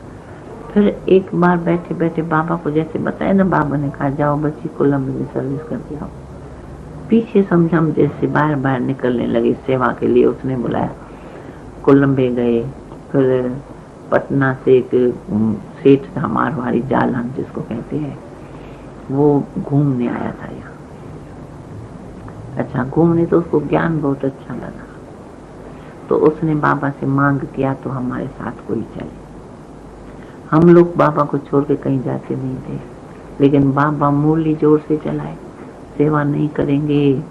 फिर एक बार बैठे बैठे बाबा को जैसे बताया ना, बाबा ने कहा जाओ बच्ची कोलंबो में सर्विस करके आओ। पीछे समझा हम जैसे बाहर बाहर निकलने लगे सेवा के लिए, उसने बुलाया, कोलंबे गए। फिर पटना से एक सेठ था मारवाड़ी, जालन जिसको कहते हैं, वो घूमने आया था यहाँ। अच्छा घूमने तो उसको ज्ञान बहुत अच्छा लगा, तो उसने बाबा से मांग किया तो हमारे साथ कोई चले। हम लोग बाबा को छोड़ के कहीं जाते नहीं थे, लेकिन बाबा मुरली जोर से चलाए, सेवा नहीं करेंगे,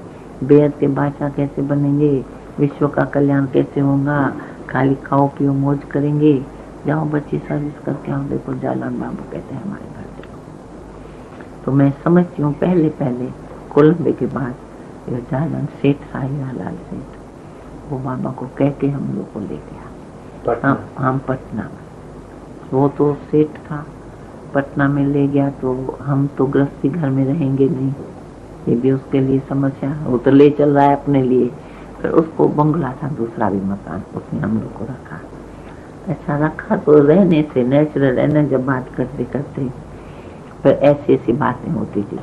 बेहद के बादशाह कैसे बनेंगे, विश्व का कल्याण कैसे होगा, खाली खाओ पियो मौज करेंगे, जाओ बच्ची सर्विस करके आओ। देखो जालन बाबू कहते हैं हमारे घर चलो। तो मैं समझती हूँ पहले पहले कोलंबे के बाद ये जालन सेठ था, लाल सेठ, वो बाबा को कह के हम लोग को ले गया। हम पटना में, वो तो सेठ था, पटना में ले गया। तो हम तो गृहस्थी घर में रहेंगे नहीं, ये भी उसके लिए समस्या। वो तो ले चल रहा है अपने लिए, फिर उसको बंगला था दूसरा भी मकान, उसने हम लोग को रखा। ऐसा रखा तो रहने से नेचुरल रहने, जब बात करते करते फिर ऐसी ऐसी बातें होती थी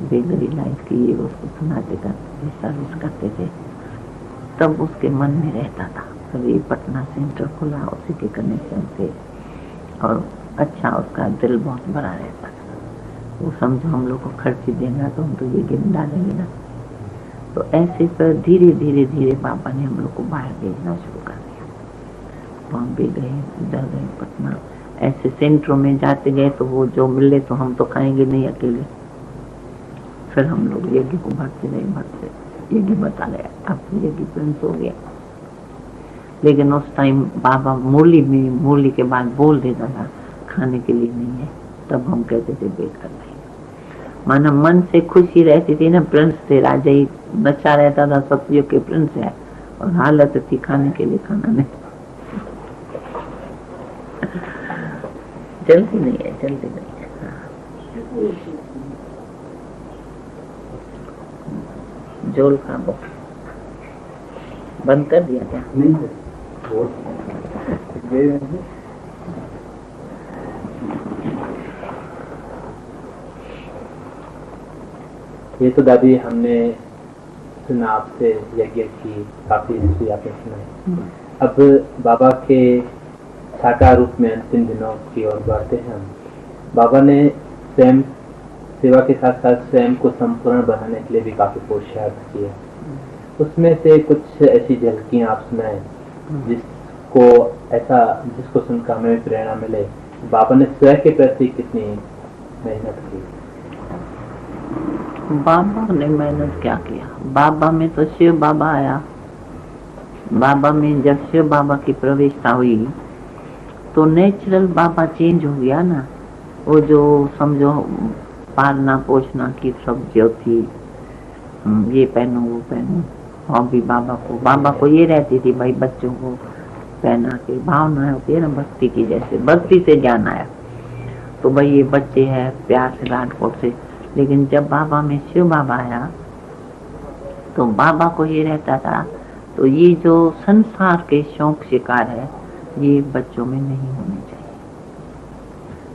बेगरी लाइफ की, ये उसको सुनाते करते सर्विस करते थे, तब उसके मन में रहता था। फिर ये पटना सेंटर खुला उसी के कनेक्शन से, और अच्छा उसका दिल बहुत बड़ा रहता था। वो समझो हम लोग को खर्ची देगा तो हम तो ये गिन डालेंगे ना। तो ऐसे फिर धीरे धीरे धीरे पापा ने हम लोग को बाहर भेजना शुरू कर दिया। बॉम्बे गए, इधर गए, पटना, ऐसे सेंटरों में जाते गए। तो वो जो मिले तो हम तो खाएंगे नहीं अकेले। फिर हम लोग यज्ञ को भरते रहे, यज्ञ बता रहे, अब यज्ञ प्रिंस हो गया। लेकिन उस टाइम बाबा मुरली के बाद बोल देता था खाने के लिए नहीं है, तब हम कहते थे बेकार नहीं। माना मन से खुशी रहती थी ना, प्रिंस थे, राजा ही नचा रहता था, सतयुग के प्रिंस है, और हालत थी खाने के लिए खाना नहीं। जल्दी नहीं है, जल्दी नहीं है। जोल खा बंद कर दिया क्या? नहीं
ये तो दादी हमने सुना आपसे यज्ञ की काफी हिस्ट्री आपने सुनाई। अब बाबा के साकार रूप में अंतिम दिनों की ओर बढ़ते हैं हम। बाबा ने स्वयं सेवा के साथ साथ स्वयं को संपूर्ण बनाने के लिए भी काफी पुरुषार्थ किया। उसमें से कुछ ऐसी झलकियां आप सुनाए जिसको सुनकर हमें भी प्रेरणा मिले। बाबा ने स्वयं के प्रति कितनी मेहनत की।
बाबा ने मेहनत क्या किया, बाबा में तो शिव बाबा आया। बाबा में जब शिव बाबा की प्रवेशता हुई तो नेचुरल बाबा चेंज हो गया ना। वो जो समझो पालना पोषना की सब जो थी, ये पहनो वो पहनो, हॉबी बाबा को ये रहती थी भाई बच्चों को पहना के, भावना होती है ना भक्ति की, जैसे भक्ति से ज्ञान आया तो भाई ये बच्चे हैं प्यार से लाडकोट से। लेकिन जब बाबा में शिव बाबा आया तो बाबा को ये रहता था तो ये जो संसार के शौक शिकार है ये बच्चों में नहीं होने चाहिए।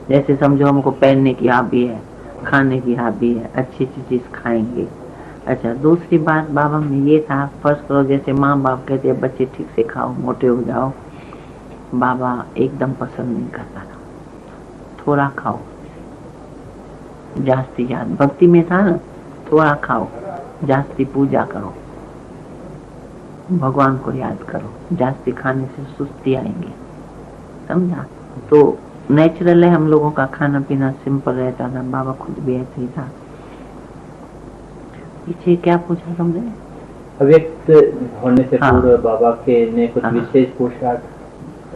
जैसे समझो हमको पहनने की हॉबी है, खाने की हॉबी है, अच्छी अच्छी चीज खाएंगे। अच्छा, दूसरी बात बाबा में ये था, फर्स्ट करो जैसे माँ बाप कहते हैं बच्चे ठीक से खाओ मोटे हो जाओ, बाबा एकदम पसंद नहीं करता था। थोड़ा खाओ, जास्ती याद भक्ति में था ना, थोड़ा खाओ, जास्ती पूजा करो, भगवान को याद करो, जास्ती खाने से सुस्ती आएंगे, समझा। तो नेचुरल है हम लोगों का खाना पीना सिंपल रहता था, बाबा खुद भी ऐसे ही था। पीछे क्या पूछा तुमने?
अव्यक्त होने से
हाँ।
पूर्व बाबा के ने कुछ
हाँ।
विशेष पोशाक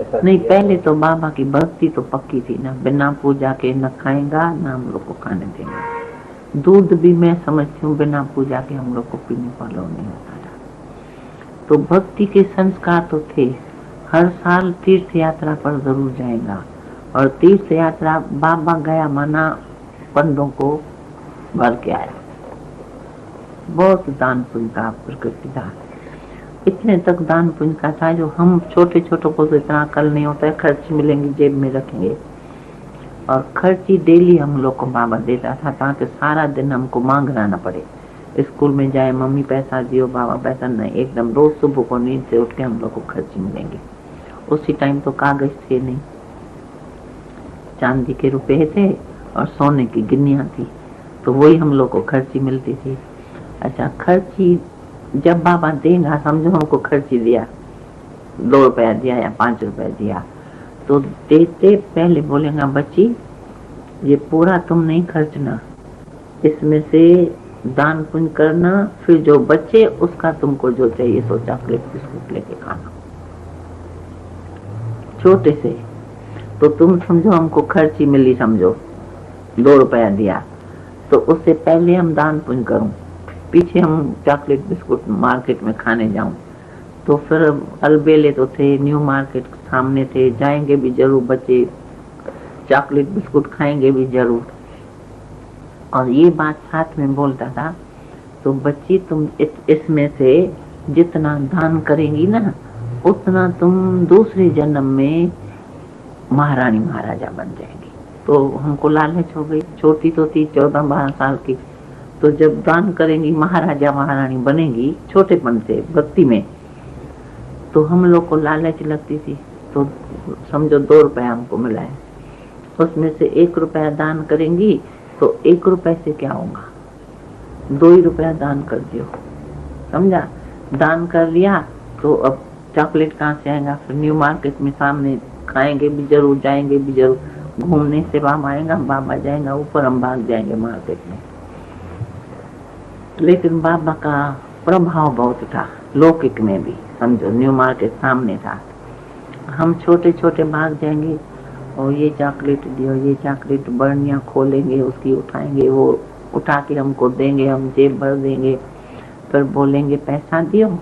ऐसा
नहीं,
किया?
पहले तो बाबा की भक्ति तो पक्की थी ना, बिना पूजा के न खाएगा ना हम लोग को खाने देंगे। दूध भी मैं समझती हूँ बिना पूजा के हम लोग को पीने पर लो नहीं होता था। तो भक्ति के संस्कार तो थे। हर साल तीर्थ यात्रा पर जरूर जाएगा, और तीर्थ यात्रा बाबा गया माना पंडों को भर के आया। बहुत दान पुण्य का प्रकृति था, इतने तक दान पुण्य का था जो हम छोटे छोटों को तो इतना अकल नहीं होता है, खर्च मिलेंगे जेब में रखेंगे। और खर्ची डेली हम लोग को बाबा देता था ताकि सारा दिन हमको मांगना न पड़े। स्कूल में जाए मम्मी पैसा दियो, बाबा पैसा नहीं, एकदम रोज सुबह को नींद से उठ के हम लोग को खर्ची मिलेंगे। उसी टाइम तो कागज थे नहीं, चांदी के रुपए थे और सोने की गिन्नियां थी, तो वही हम लोग को खर्ची मिलती थी। अच्छा, खर्ची जब बाबा देगा, समझो हमको खर्ची दिया, 2 रुपया दिया या 5 रुपया दिया, तो देते पहले बोलेगा बच्ची ये पूरा तुम नहीं खर्चना, इसमें से दान पुण्य करना, फिर जो बच्चे उसका तुमको जो चाहिए सो चॉकलेट बिस्कुट लेके खाना। छोटे से तो तुम समझो हमको खर्ची मिली, समझो 2 रुपया दिया, तो उससे पहले हम दान पुण्य करूं, पीछे हम चॉकलेट बिस्कुट मार्केट में खाने जाऊं, तो फिर अलबेले तो थे, न्यू मार्केट सामने थे, जाएंगे भी जरूर बच्चे, चॉकलेट बिस्कुट खाएंगे भी जरूर। और ये बात साथ में बोलता था, तो बच्ची तुम इसमें से जितना दान करेंगी ना उतना तुम दूसरे जन्म में महारानी महाराजा बन जाएंगी। तो हमको लालच हो गई, छोटी तो थी 14-12 साल की, तो जब दान करेंगी महाराजा महारानी बनेगी छोटेपन से भक्ति में, तो हम लोग को लालच लगती थी। तो समझो 2 रुपया हमको मिला है, उसमें से 1 रुपया दान करेंगी तो 1 रुपए से क्या होगा, 2 ही रुपया दान कर दियो, समझा। दान कर लिया तो अब चॉकलेट कहाँ से आएगा, फिर न्यू मार्केट में सामने खाएंगे भी जरूर, जाएंगे भी जरूर, घूमने से बाबा आएगा, बाबा जाएगा ऊपर, हम भाग जाएंगे मार्केट में। लेकिन बाबा का प्रभाव बहुत था लौकिक में भी, समझो न्यू मार्केट सामने था, हम छोटे छोटे भाग जाएंगे और ये चॉकलेट दियो, ये चॉकलेट, बर्नियां खोलेंगे उसकी, उठाएंगे, वो उठा के हमको देंगे, हम जेब भर देंगे, फिर बोलेंगे पैसा दियो,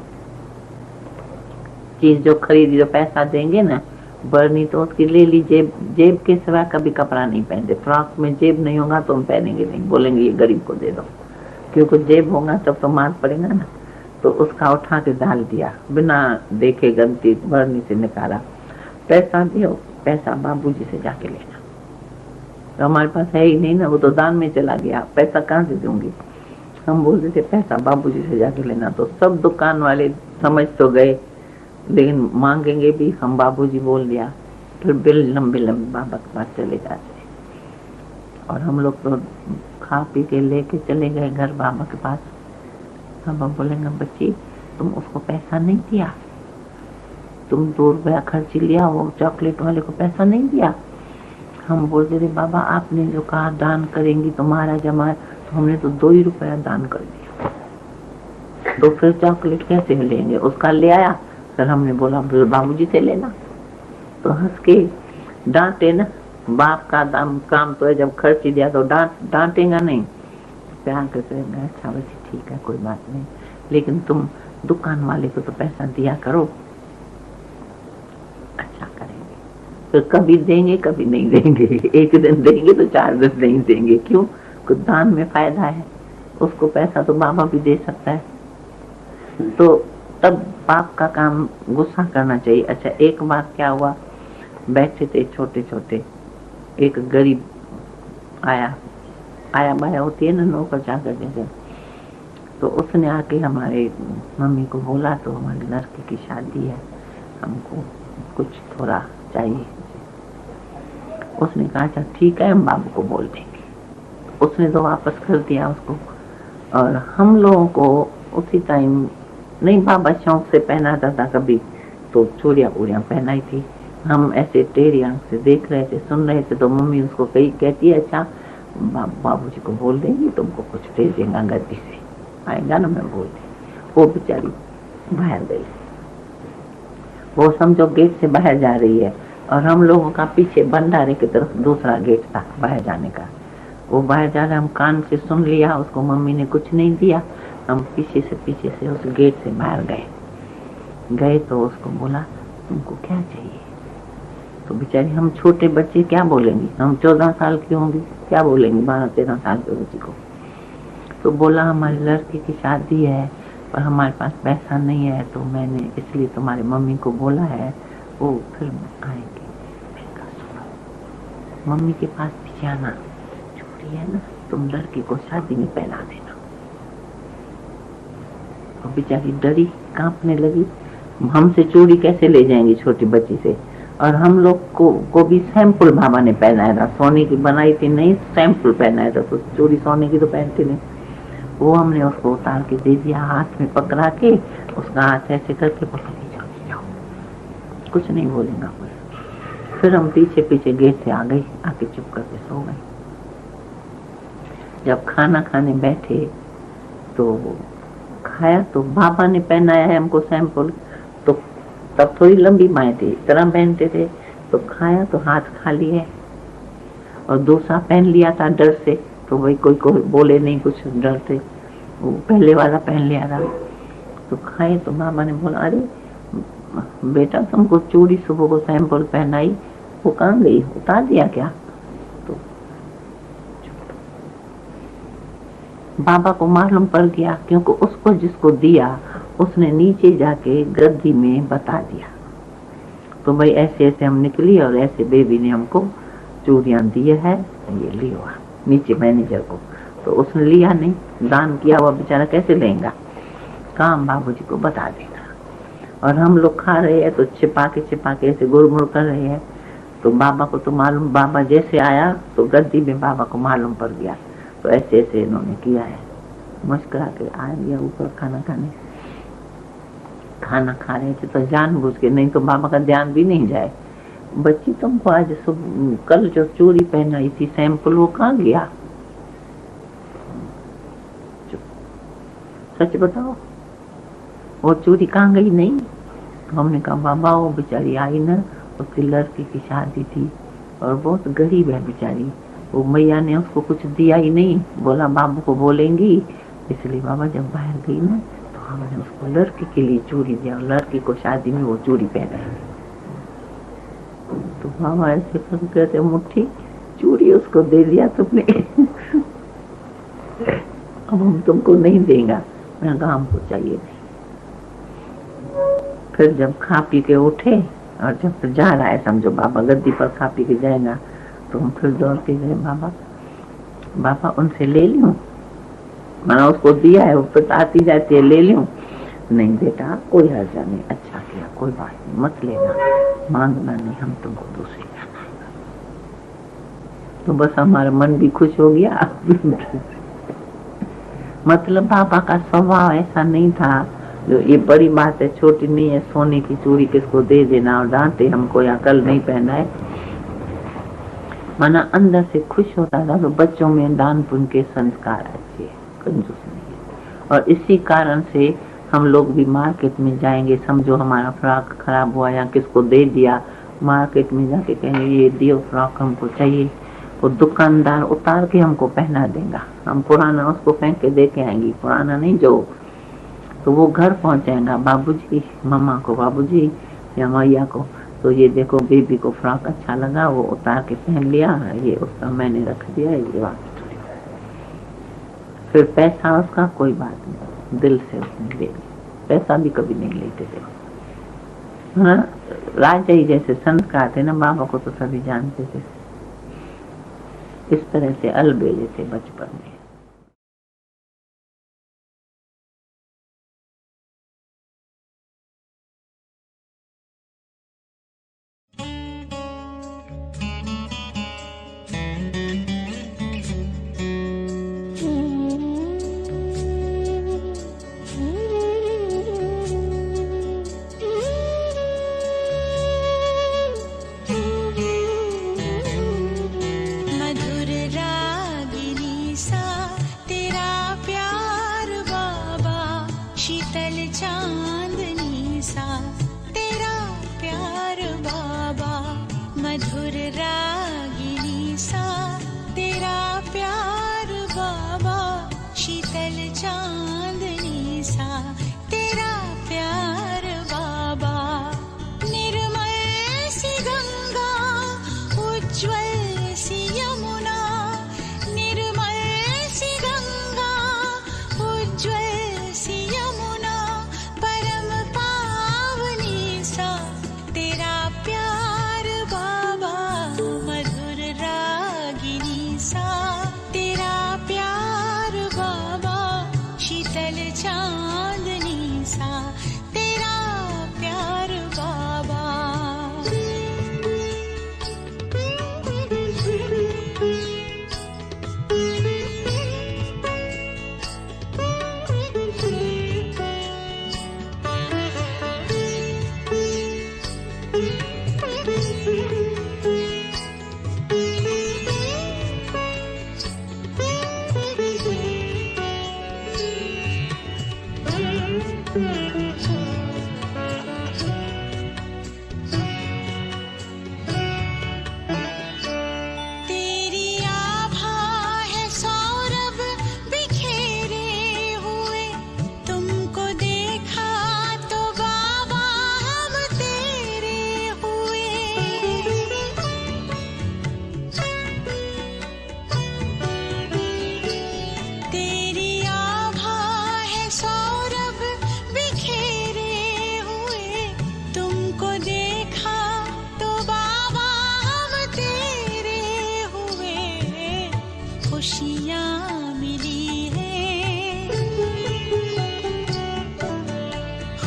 चीज जो खरीदी तो पैसा देंगे ना, बर्नी तो उसकी ले ली, जेब के सिवा कभी कपड़ा नहीं पहनते, फ्रॉक में जेब नहीं होगा तो हम पहनेंगे नहीं, बोलेंगे ये गरीब को दे दो, क्योंकि जेब होगा तब तो मार पड़ेगा ना। तो उसका उठा के डाल दिया, बिना देखे गलती बर्नी से निकाला, पैसा दियो, पैसा बाबूजी से जाके लेना, तो हमारे पास है ही नहीं ना, वो तो दान में चला गया, पैसा कहाँ से दूंगी। हम बोल रहे थे पैसा बाबूजी से जाके लेना, तो सब दुकान वाले समझ तो गए, लेकिन मांगेंगे भी, हम बाबूजी बोल दिया। फिर बिल लंबे लंबे बाबा के पास चले जाते, और हम लोग तो खा पी के लेके चले गए घर बाबा के पास। बाबा बोलेंगे बच्ची तुम उसको पैसा नहीं दिया, तुम 2 रुपया खर्च लिया, वो चॉकलेट वाले को पैसा नहीं दिया। हम बोलते थे बाबा आपने जो कहा दान करेंगी तुम्हारा जमा है, तो हमने तो 2 ही रुपया दान कर दिया, तो फिर चॉकलेट कैसे लेंगे? उसका ले आया, फिर हमने बोला फिर बाबूजी से लेना, तो हंस के डांटे ना। बाप का काम तो है, जब खर्च दिया तो डांटेगा नहीं, प्यार करके अच्छा बच्ची ठीक है कोई बात नहीं, लेकिन तुम दुकान वाले को तो पैसा दिया करो, अच्छा करेंगे। फिर कभी देंगे कभी नहीं देंगे, एक दिन देंगे तो 4 दिन नहीं देंगे, क्यों? कुछ दान में फायदा है, उसको पैसा तो बाबा भी दे सकता है। तो तब बाप का काम गुस्सा करना चाहिए। अच्छा एक बार क्या हुआ, बैठे थे छोटे छोटे, एक गरीब आया बाया होती है ना नौकर चाकर जैसे, तो उसने आके हमारे मम्मी को बोला तो हमारे लड़के की शादी है, हमको कुछ थोड़ा चाहिए। उसने कहा अच्छा ठीक है हम बाबू को बोल देंगे। उसने तो वापस कर दिया उसको, और हम लोगों को उसी टाइम नहीं, बाबा शौक से पहनाता था, कभी तो चूड़ियाँ पूड़ियाँ पहनाई थी। हम ऐसे टेढ़ी आंख से देख रहे थे, सुन रहे थे, तो मम्मी उसको कहती है अच्छा बाबूजी को बोल देंगी, तुमको कुछ दे देगा गद्दी से, आएगा ना मैं बोल देंगी। वो बेचारी बाहर गई, वो समझो गेट से बाहर जा रही है, और हम लोगों का पीछे भंडारे की तरफ दूसरा गेट था बाहर जाने का। वो बाहर जा रहा, हम कान से सुन लिया, उसको मम्मी ने कुछ नहीं दिया, हम पीछे से उस गेट से बाहर गए तो उसको बोला तुमको क्या चाहिए? तो बेचारी हम छोटे बच्चे क्या बोलेंगे, हम 14 साल की होंगी, क्या बोलेंगे 12-13 साल के बच्चे को? तो बोला हमारी लड़की की शादी है पर हमारे पास पैसा नहीं है, तो मैंने इसलिए तुम्हारी मम्मी को बोला है, वो फिर आएंगे। मम्मी के पास भी जाना, चोरी है ना, तुम लड़की को शादी में पहना देना। और बेचारी डरी, कांपने लगी, हमसे चोरी कैसे ले जाएंगी छोटी बच्ची से? और हम लोग को भी सैंपल बाबा ने पहनाया था, सोने की बनाई थी नहीं, सैंपल पहनाया था, तो चोरी सोने की तो पहनती नहीं। वो हमने उसको उतार के दे दिया, हाथ में पकड़ा के उसका हाथ ऐसे करके पकड़ ले जाओ, कुछ नहीं बोलेगा कोई। फिर हम पीछे पीछे गेट से आ गई, आके चुप करके सो गए। जब खाना खाने बैठे तो खाया, तो बाबा ने पहनाया है हमको सैंपल, तो तब थोड़ी लंबी बाएं थी, इतना पहनते थे, तो खाया तो हाथ खाली है, और दूसरा पहन लिया था डर से, तो भाई कोई बोले नहीं, कुछ डर से वो पहले वाला पहन लिया था। तो खाए तो मामा ने बोला अरे बेटा तुमको चूड़ी सुबह को सैंपल पहनाई, वो कहाँ गई, उतार दिया क्या? तो बाबा को मालूम पड़ गया, क्योंकि उसको जिसको दिया उसने नीचे जाके गद्दी में बता दिया। तो भाई ऐसे ऐसे हम निकली, और ऐसे बेबी ने हमको चूड़ियां दी है, ये लियो नीचे मैनेजर को। तो उसने लिया नहीं, दान किया हुआ बेचारा कैसे लेगा, काम बाबूजी को बता देगा। और हम लोग खा रहे हैं तो छिपा के ऐसे गुड़मुड़ कर रहे हैं, तो बाबा को तो मालूम, बाबा जैसे आया तो गद्दी में बाबा को मालूम पड़ गया, तो ऐसे ऐसे इन्होंने किया है। मुस्कुरा के आ गया ऊपर खाना खाने, खाना खा रहे थे तो जानबूझ के, नहीं तो बाबा का ध्यान भी नहीं जाए, बच्ची तुमको आज कल जो चूड़ी पहनाई थी सैंपल वो कहाँ गया? सच बताओ वो चूड़ी कहाँ गई? नहीं। तो हमने कहा बाबा वो बेचारी आई ना, उसकी लड़की की शादी थी और बहुत गरीब है बेचारी, वो मैया ने उसको कुछ दिया ही नहीं, बोला बाबू को बोलेंगी, इसलिए बाबा जब बाहर गई ना तो हमने उसको लड़की के लिए चूड़ी दिया, और लड़की को शादी में वो चूड़ी पहनाई। तो बाबा ऐसे कहते मुट्ठी चूड़ी उसको दे दिया तुमने अब हम तुमको नहीं देगा। मैं कहा हमको चाहिए नहीं। फिर जब खा पी के उठे और जब जा रहा है समझो बाबा गद्दी पर खा पी के जाएगा, तो हम फिर दौड़ के गए, बाबा उनसे ले लूं? मैंने उसको दिया है, वो फिर आती जाती है, ले लूं? नहीं बेटा कोई हर्जा नहीं, अच्छा किया, कोई बात नहीं, मत लेना, मांगना नहीं, हम तुमको दूसरी देना। तो बस हमारा मन भी खुश हो गया। मतलब पापा का स्वभाव ऐसा नहीं था जो ये बड़ी बात है, छोटी नहीं है, सोने की चूड़ी किसको दे देना और डांटे हमको या कल नहीं पहना है। माना अंदर से खुश होता था। तो बच्चों में दान पुण्य के संस्कार अच्छे, कंजूस नहीं है। और इसी कारण से हम लोग भी मार्केट में जाएंगे, समझो हमारा फ्रॉक खराब हुआ या किसको दे दिया, मार्केट में जाके कहेंगे ये दियो फ्रॉक हमको चाहिए, वो दुकानदार उतार के हमको पहना देगा, हम पुराना उसको फेंक के दे के आएंगे, पुराना नहीं जो। तो वो घर पहुंचेगा, बाबूजी मम्मा को, बाबूजी या मैया को, तो ये देखो बेबी को फ्रॉक अच्छा लगा, वो उतार के पहन लिया, ये उसका मैंने रख दिया, ये बात। फिर पैसा उसका कोई बात नहीं, दिल से उसने दे दिया, पैसा भी कभी नहीं लेते थे। हाँ, राजा ही जैसे संस्कार थे ना, बाबा को तो सभी जानते थे। इस तरह से अलबेले थे बचपन में।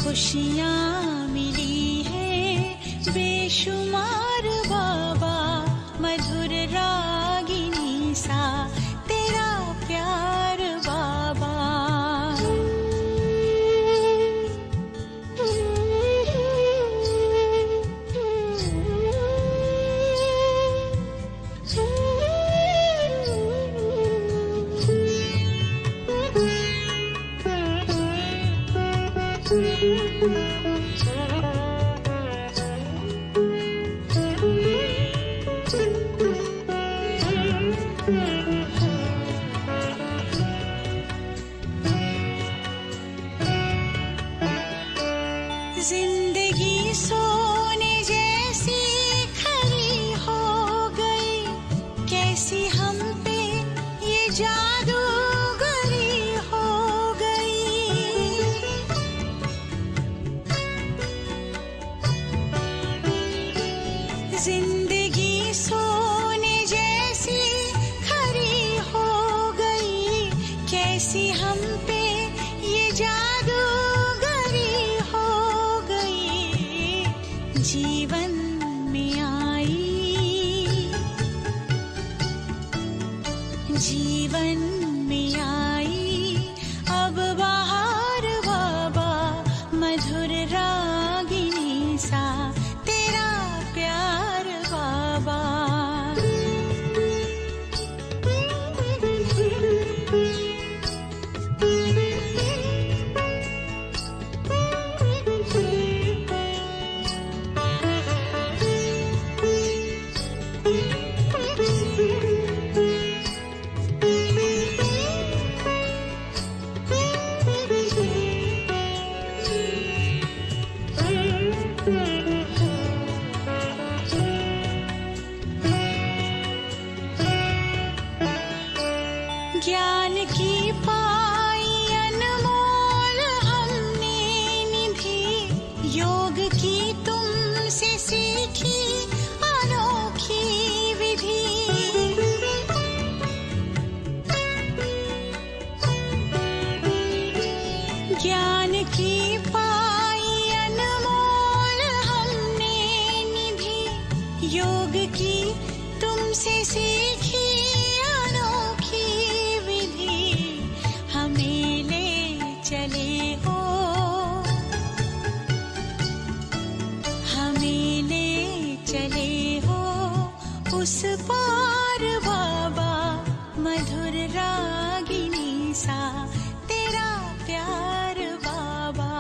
खुशियाँ मिली है बेशुमार बाबा, मधुर रागिनी सा तेरा प्यार बाबा। जिंदगी सोने जैसी खरी हो गई, कैसी हम पे ये जादूगरी हो गई। जिंदगी सोने जैसी खरी हो गई, कैसी हम पे ये जादूगरी हो गई, जीवन में आई, जीवन में आई अब बाहर बाबा, मधुर रागिनी सा तेरा प्यार बाबा। ज्ञान की पाई अनमोल हमने निधि, योग की तुमसे सीखी अनोखी विधि। ज्ञान की पाई अनमोल हमने निधि, योग की तुमसे सीखी अनोखी विधि। हमें ले चले हो, हमें ले चले हो उस पार बाबा, मधुर रागिनी सा तेरा प्यार बाबा।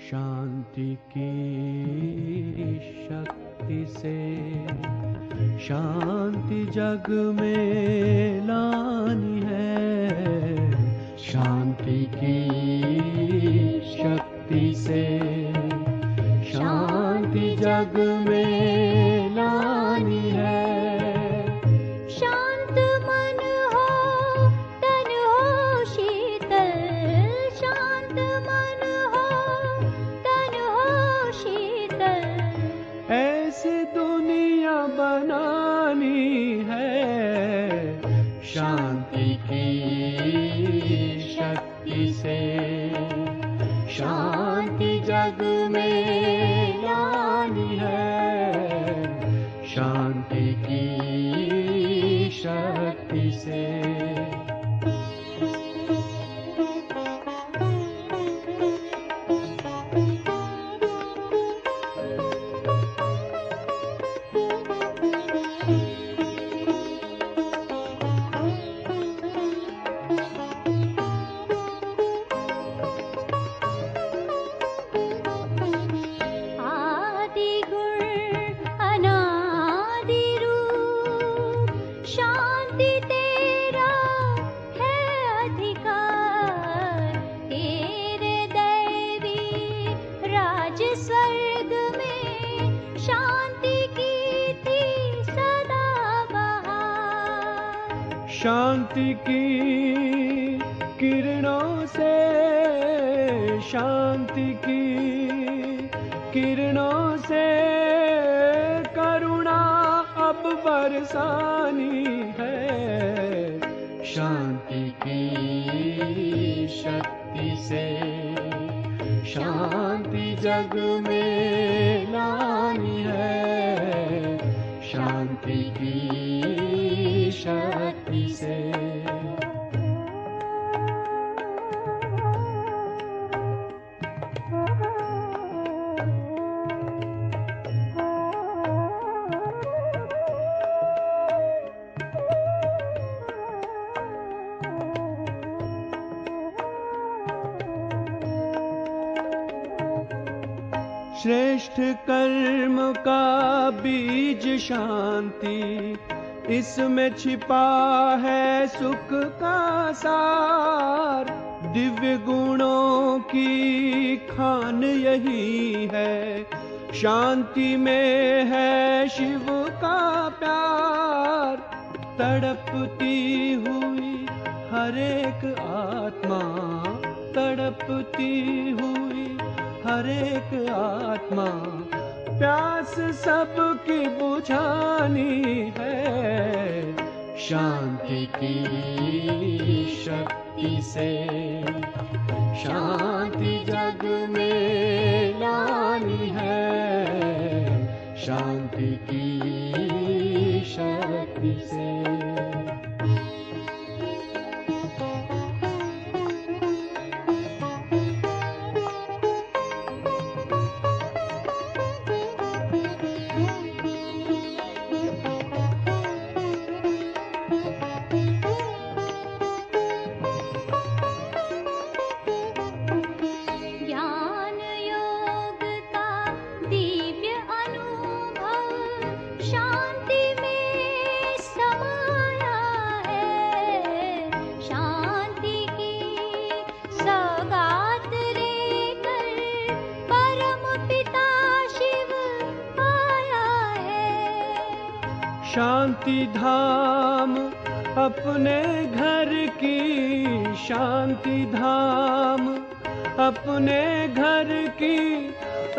शांति की शक्ति से शांति जग में लानी है। शांति की शक्ति से शांति जग में लानी है।
शांत मन हो तन हो शीतल, शांत मन हो तन हो शीतल,
ऐसी दुनिया बनानी है। शांति की शक्ति से शांति जग में लानी है। शांति की शक्ति से
आदि गुण अनादि रूप, शांति तेरा है अधिकार। तेरे दैवी राज स्वर्ग में शांति की थी सदा बहार।
शांति की किरणों से शांति की किरणों से करुणा अब बरसानी है। शांति की शक्ति से शांति जग में लानी है। शांति की शक्ति से श्रेष्ठ कर्म का बीज शांति, इसमें छिपा है सुख का सार। दिव्य गुणों की खान यही है, शांति में है शिव का प्यार। तड़पती हुई हर एक आत्मा, तड़पती हुई हर एक आत्मा, प्यास सबकी बुझानी है। शांति की शक्ति से शांति जग में लानी है। शांति की शक्ति से
ज्ञान योग का दिव्य अनुभव शांति में समाया है। शांति की सौगात लेकर परम पिता शिव आया है।
शांति धाम अपने घर की, शांति धाम अपने घर की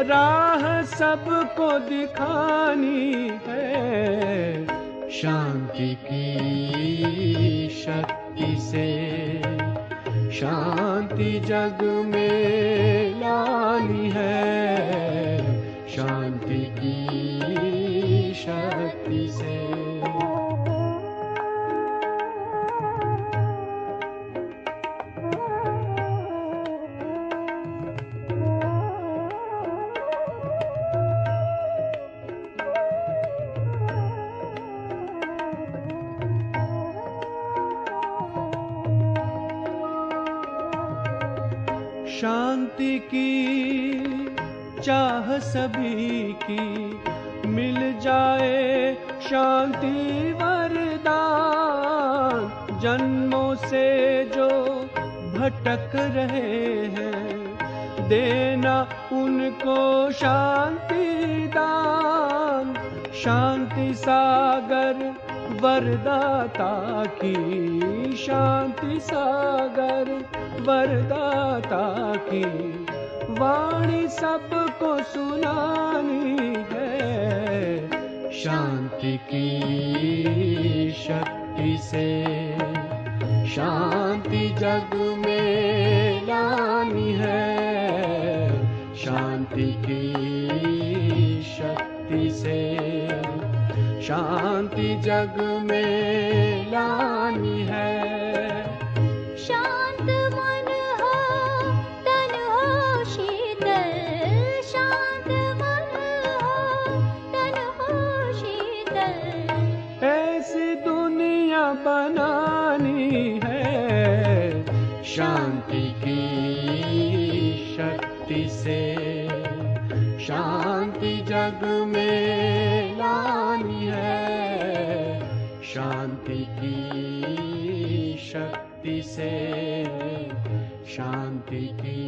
राह सबको दिखानी है। शांति की शक्ति से शांति जग में लानी है। शांति की शक्ति से शांति की चाह सभी की, मिल जाए शांति वरदान। जन्मों से जो भटक रहे हैं, देना उनको शांति दान। शांति सागर वरदाता की, शांति सागर वरदाता की वाणी सबको सुनानी है। शांति की शक्ति से शांति जग में लानी है। शांति की शक्ति से शांति जग में लानी है।
शांत मन हो तन हो शीतल, शांत मन हो तन हो शीतल।
ऐसी दुनिया बनानी है। शांति की शक्ति से शांति जग में लानी है। शांति की शक्ति से शांति की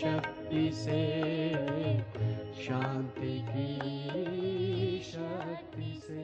शक्ति से शांति की शक्ति से।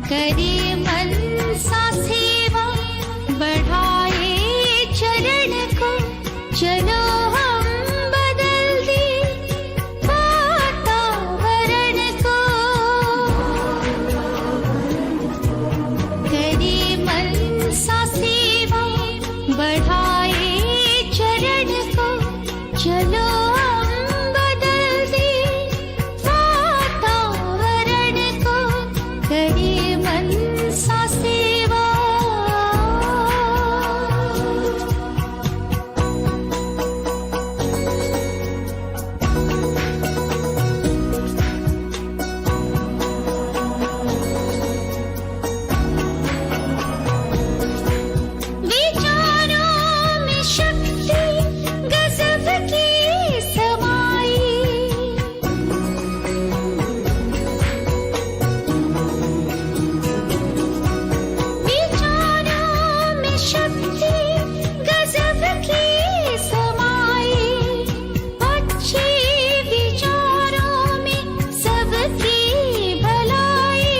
करे मन सा सेवा, बढ़ाए चरण को, चलो हम बदल दे वातावरण को। करे मन सा सेवा, बढ़ाए चरण को, चलो हम बदल दे वातावरण को। करे मन सा सेवा। विचारों में शक्ति गजब की समाई, विचारों में शक्ति गजब की समाई। अच्छे विचारों में सबकी भलाई,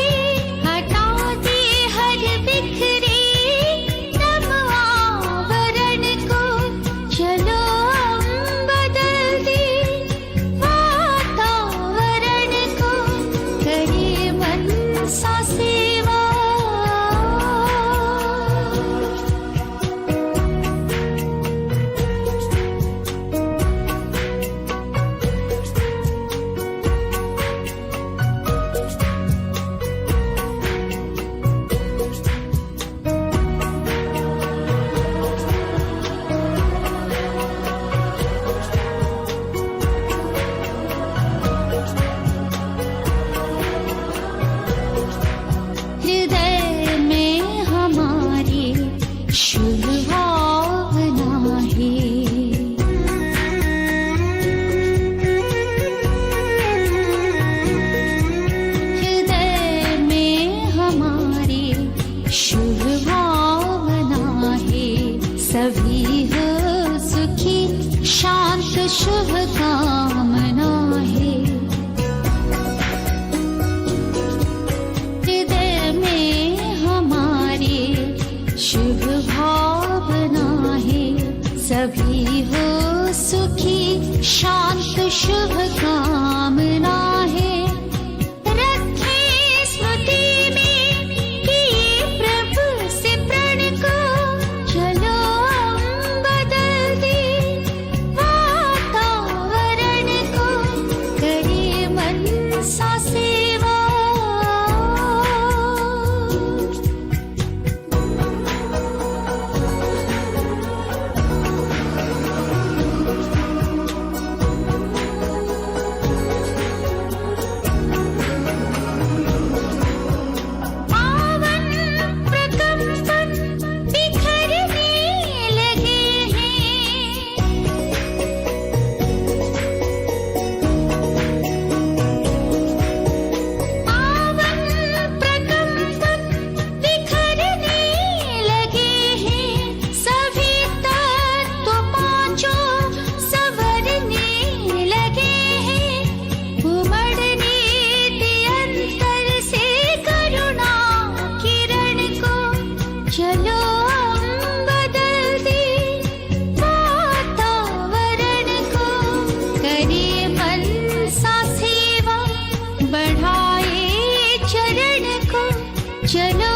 हटा दे हर बिखरे तम आवरण को, चलो हम बदल दे वातावरण को। करे मन सा सेवा। हृदय में हमारी शुभ भावना है, हृदय में हमारी शुभ भावना है। सभी हो सुखी शांत शुभ कामना है। हृदय में हमारी शुभ भावना है। सभी हो सुखी शांत शुभ कामना है। रखे स्मृति में किए प्रभु से प्रण को, चलो हम बदल दे वातावरण को। करे मन सा सेवा। पावन प्रकंपन बिखरने लगे हैं, पावन प्रकंपन बिखरने लगे हैं। सभी तत्व पांचों संवरने लगे हैं। उमड़ने दे अंतर से करुणा किरण को, चलो हम बदल दे वातावरण को। करे मन सा सेवा, बढ़ाए चरण को, चलो